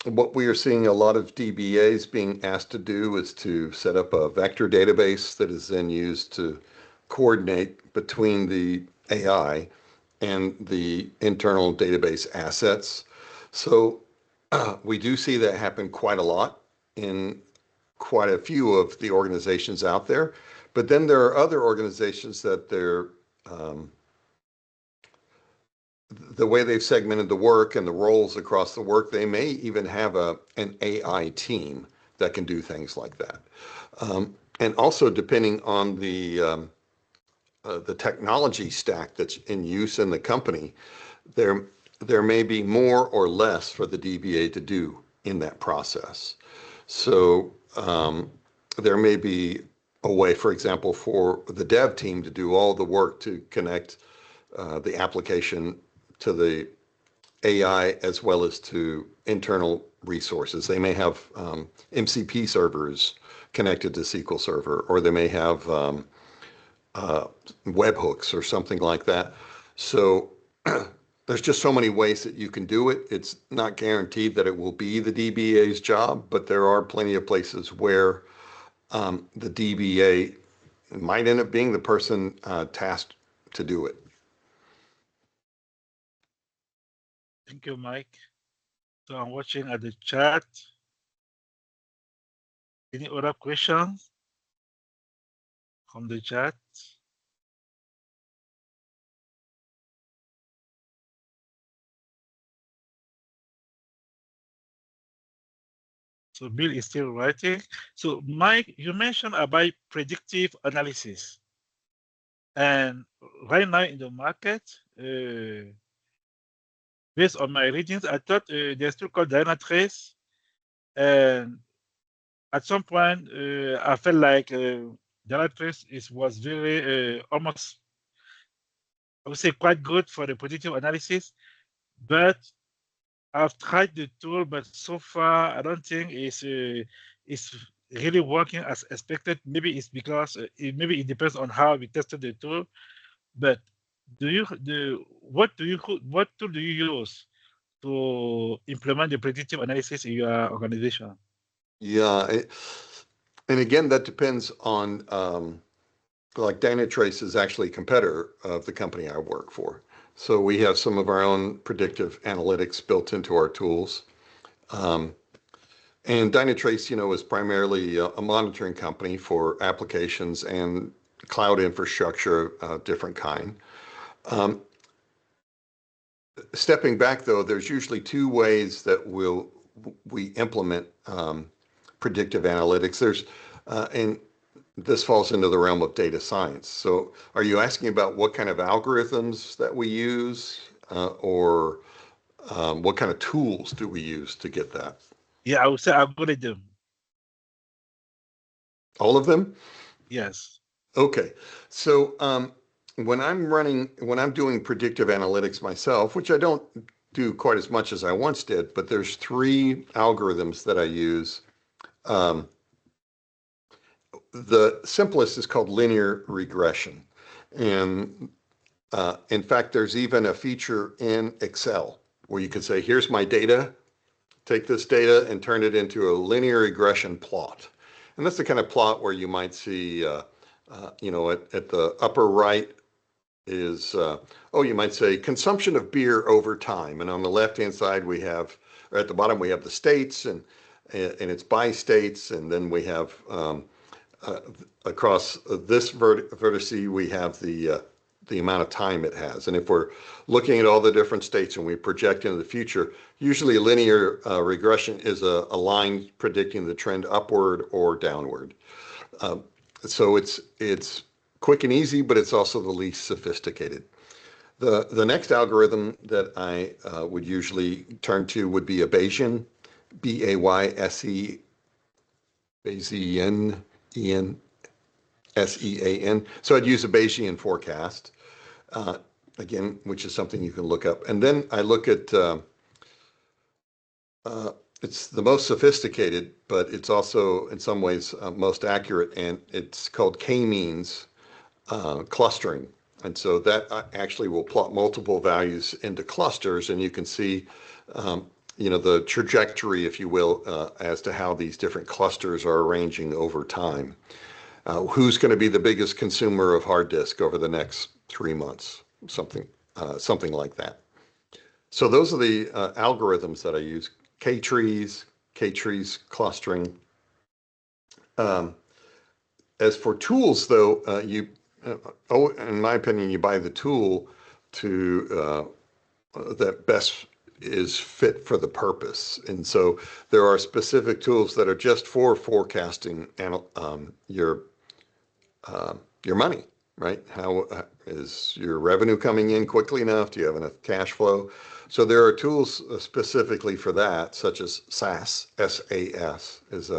What we are seeing a lot of DBAs being asked to do is to set up a vector database that is then used to coordinate between the AI and the internal database assets. So we do see that happen quite a lot in quite a few of the organizations out there. But then there are other organizations that the way they've segmented the work and the roles across the work, they may even have an AI team that can do things like that. And also depending on the technology stack that's in use in the company, there may be more or less for the DBA to do in that process. So there may be a way, for example, for the dev team to do all the work to connect the application to the AI as well as to internal resources. They may have MCP servers connected to SQL Server, or they may have webhooks or something like that. So there's just so many ways that you can do it. It's not guaranteed that it will be the DBA's job, but there are plenty of places where the DBA might end up being the person tasked to do it. Thank you, Mike. So I'm watching at the chat. Any other questions from the chat? So Bill is still writing. So Mike, you mentioned about predictive analysis. And right now in the market, based on my readings, I thought they're still called Dynatrace. And at some point, I felt like Dynatrace was very almost, I would say, quite good for the predictive analysis. But I've tried the tool, but so far I don't think it's really working as expected. Maybe it's because maybe it depends on how we tested the tool. But what tool do you use to implement the predictive analysis in your organization? Yeah, and again, that depends on like Dynatrace is actually a competitor of the company I work for. So we have some of our own predictive analytics built into our tools. And Dynatrace, is primarily a monitoring company for applications and cloud infrastructure of different kind. Stepping back, though, there's usually two ways that we implement predictive analytics. And this falls into the realm of data science. So are you asking about what kind of algorithms that we use or what kind of tools do we use to get that? Yeah, I would say algorithm. All of them? Yes. Okay. So when I'm doing predictive analytics myself, which I don't do quite as much as I once did, but there's three algorithms that I use. The simplest is called linear regression. And in fact, there's even a feature in Excel where you could say, here's my data, take this data and turn it into a linear regression plot. And that's the kind of plot where you might see, at the upper right is, you might say consumption of beer over time. And on the left-hand side, or at the bottom, we have the states and it's by states. And then we have, across this vertice, we have the amount of time it has. And if we're looking at all the different states and we project into the future, usually linear regression is a line predicting the trend upward or downward. So it's quick and easy, but it's also the least sophisticated. The next algorithm that I would usually turn to would be a Bayesian, B-A-Y-S-E, Bayesian, S-E-A-N. So I'd use a Bayesian forecast, again, which is something you can look up. And then I look at, it's the most sophisticated, but it's also in some ways most accurate, and it's called K-means clustering. And so that actually will plot multiple values into clusters, and you can see, the trajectory, if you will, as to how these different clusters are arranging over time. Who's going to be the biggest consumer of hard disk over the next 3 months? Something like that. So those are the algorithms that I use. K-trees clustering. As for tools, though, in my opinion, you buy the tool that best is fit for the purpose. And so there are specific tools that are just for forecasting your money, right? How is your revenue coming in quickly enough? Do you have enough cash flow? So there are tools specifically for that, such as SAS, S-A-S, is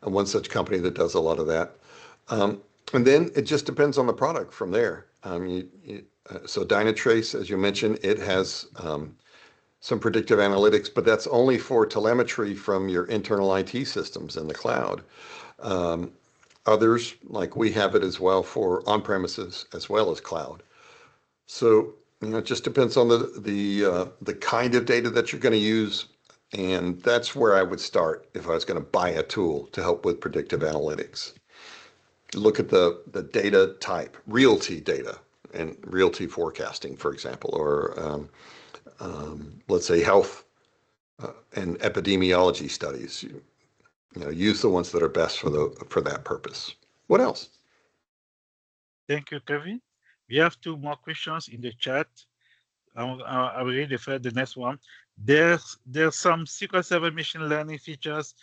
one such company that does a lot of that. And then it just depends on the product from there. So Dynatrace, as you mentioned, it has some predictive analytics, but that's only for telemetry from your internal IT systems in the cloud. Others, like we have it as well for on-premises as well as cloud. So it just depends on the kind of data that you're going to use. And that's where I would start if I was going to buy a tool to help with predictive analytics. Look at the data type, realty data and realty forecasting, for example, or let's say health and epidemiology studies. Use the ones that are best for that purpose. What else? Thank you, Kevin. We have two more questions in the chat. I will read the next one. There's some SQL Server machine learning features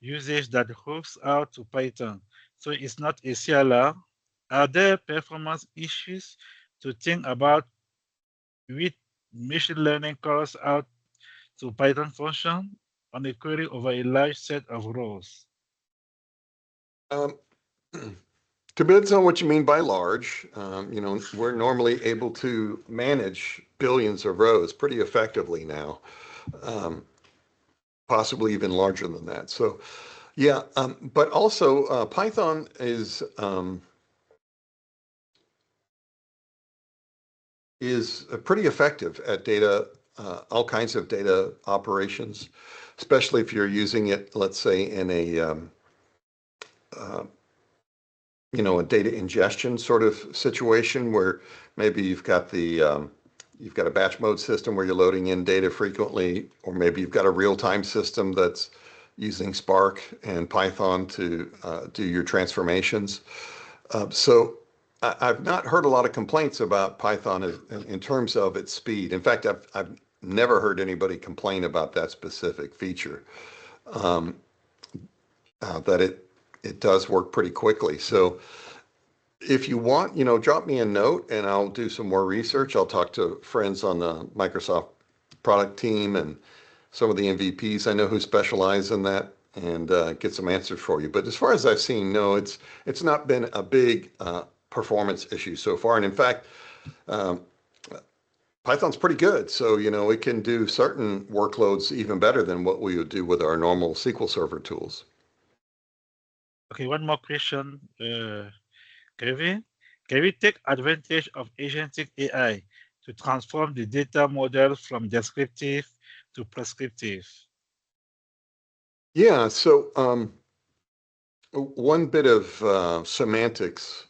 usage that hooks out to Python, so it's not a CLR. Are there performance issues to think about with machine learning calls out to Python function on a query over a large set of rows? Depends on what you mean by large. We're normally able to manage billions of rows pretty effectively now, possibly even larger than that. So, yeah, but also Python is pretty effective at data, all kinds of data operations, especially if you're using it, let's say, in a data ingestion sort of situation where maybe you've got a batch mode system where you're loading in data frequently, or maybe you've got a real-time system that's using Spark and Python to do your transformations. So I've not heard a lot of complaints about Python in terms of its speed. In fact, I've never heard anybody complain about that specific feature, that it does work pretty quickly. So if you want, drop me a note and I'll do some more research. I'll talk to friends on the Microsoft product team and some of the MVPs I know who specialize in that, and get some answers for you. But as far as I've seen, no, it's not been a big performance issue so far. And in fact, Python's pretty good. So, it can do certain workloads even better than what we would do with our normal SQL Server tools. Okay, one more question, Kevin. Can we take advantage of agentic AI to transform the data model from descriptive to prescriptive? Yeah, so one bit of semantics.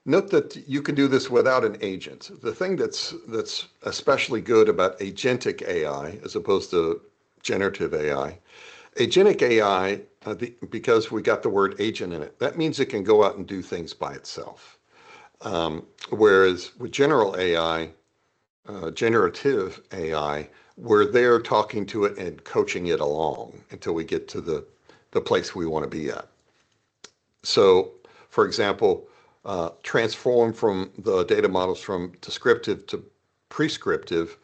Note that you can do this without an agent. The thing that's especially good about agentic AI as opposed to generative AI, agentic AI, because we got the word agent in it, that means it can go out and do things by itself. Whereas with generative AI, we're there talking to it and coaching it along until we get to the place we want to be at. So, for example, transform from the data models from descriptive to prescriptive,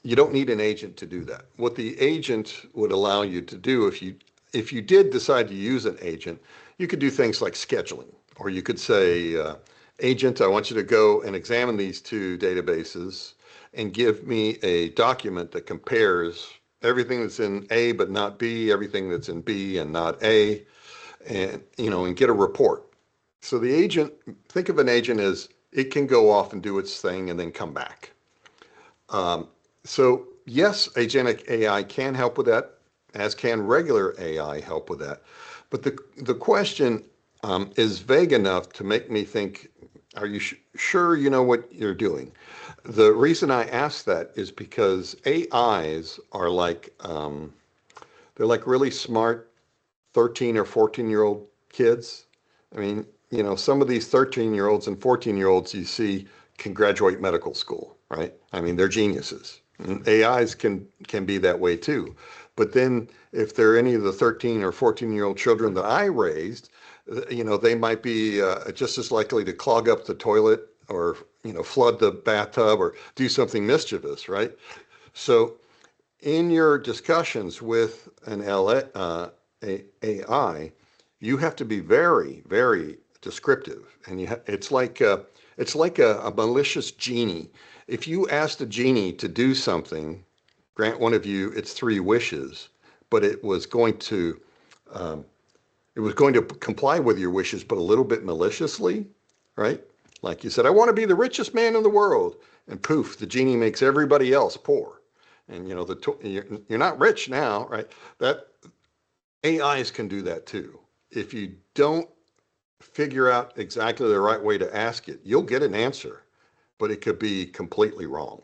you don't need an agent to do that. What the agent would allow you to do, if you did decide to use an agent, you could do things like scheduling, or you could say, agent, I want you to go and examine these two databases and give me a document that compares everything that's in A but not B, everything that's in B and not A, and get a report. So the agent, think of an agent as it can go off and do its thing and then come back. So yes, agentic AI can help with that, as can regular AI help with that. But the question is vague enough to make me think, are you sure you know what you're doing? The reason I ask that is because AIs are they're like really smart 13 or 14-year-old kids. I mean, some of these 13-year-olds and 14-year-olds you see can graduate medical school, right? I mean, they're geniuses. And AIs can be that way too. But then if they're any of the 13 or 14-year-old children that I raised, they might be just as likely to clog up the toilet or, flood the bathtub or do something mischievous, right? So in your discussions with an AI, you have to be very, very descriptive. And it's like a malicious genie. If you asked a genie to do something, grant one of you its three wishes, but it was going to comply with your wishes, but a little bit maliciously, right? Like you said, I want to be the richest man in the world. And poof, the genie makes everybody else poor. And you know, you're not rich now, right? That AIs can do that too. If you don't figure out exactly the right way to ask it, you'll get an answer, but it could be completely wrong.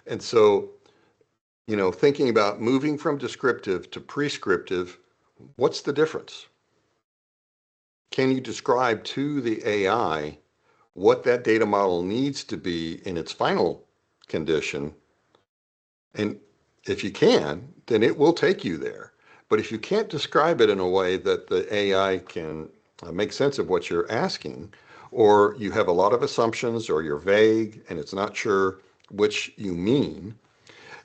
And so, you know, thinking about moving from descriptive to prescriptive, what's the difference? Can you describe to the AI what that data model needs to be in its final condition? And if you can, then it will take you there. But if you can't describe it in a way that the AI can make sense of what you're asking, or you have a lot of assumptions, or you're vague and it's not sure which you mean,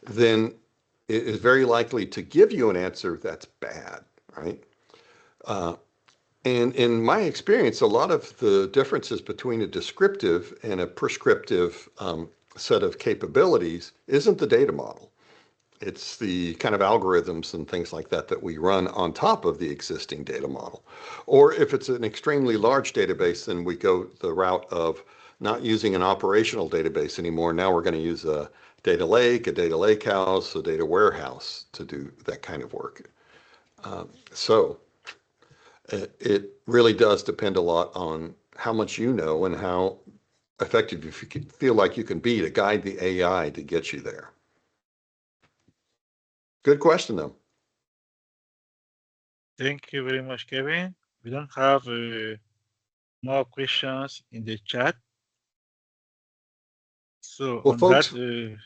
then it is very likely to give you an answer that's bad, right? And in my experience, a lot of the differences between a descriptive and a prescriptive set of capabilities isn't the data model. It's the kind of algorithms and things like that that we run on top of the existing data model. Or if it's an extremely large database, then we go the route of not using an operational database anymore. Now we're going to use a data lake, a data lakehouse, a data warehouse to do that kind of work. So it really does depend a lot on how much you know and how effective you feel like you can be to guide the AI to get you there. Good question, though. Thank you very much, Kevin. We don't have more questions in the chat. So Well, on folks, that,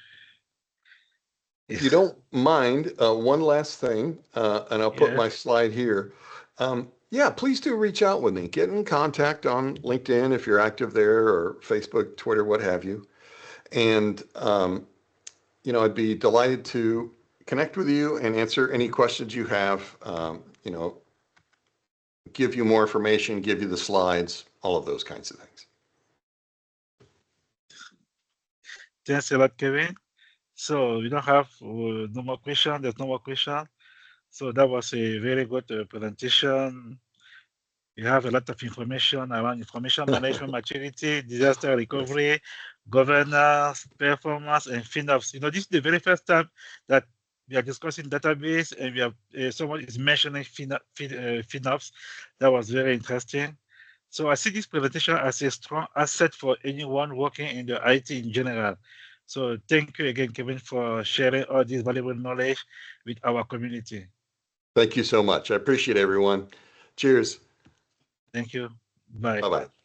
if you don't mind, one last thing, and I'll put yes, my slide here. Yeah, please do reach out with me. Get in contact on LinkedIn if you're active there, or Facebook, Twitter, what have you. And, you know, I'd be delighted to connect with you and answer any questions you have, you know, give you more information, give you the slides, all of those kinds of things. thanks a lot, Kevin. So we don't have no more question. There's no more question. So that was a very good presentation. You have a lot of information around information management, maturity, disaster recovery, governance, performance, and FinOps. You know, this is the very first time that we are discussing database, and we have someone is mentioning FinOps. That was very interesting. So I see this presentation as a strong asset for anyone working in the IT in general. So thank you again, Kevin, for sharing all this valuable knowledge with our community. Thank you so much. I appreciate everyone. Cheers. Thank you. Bye. Bye-bye.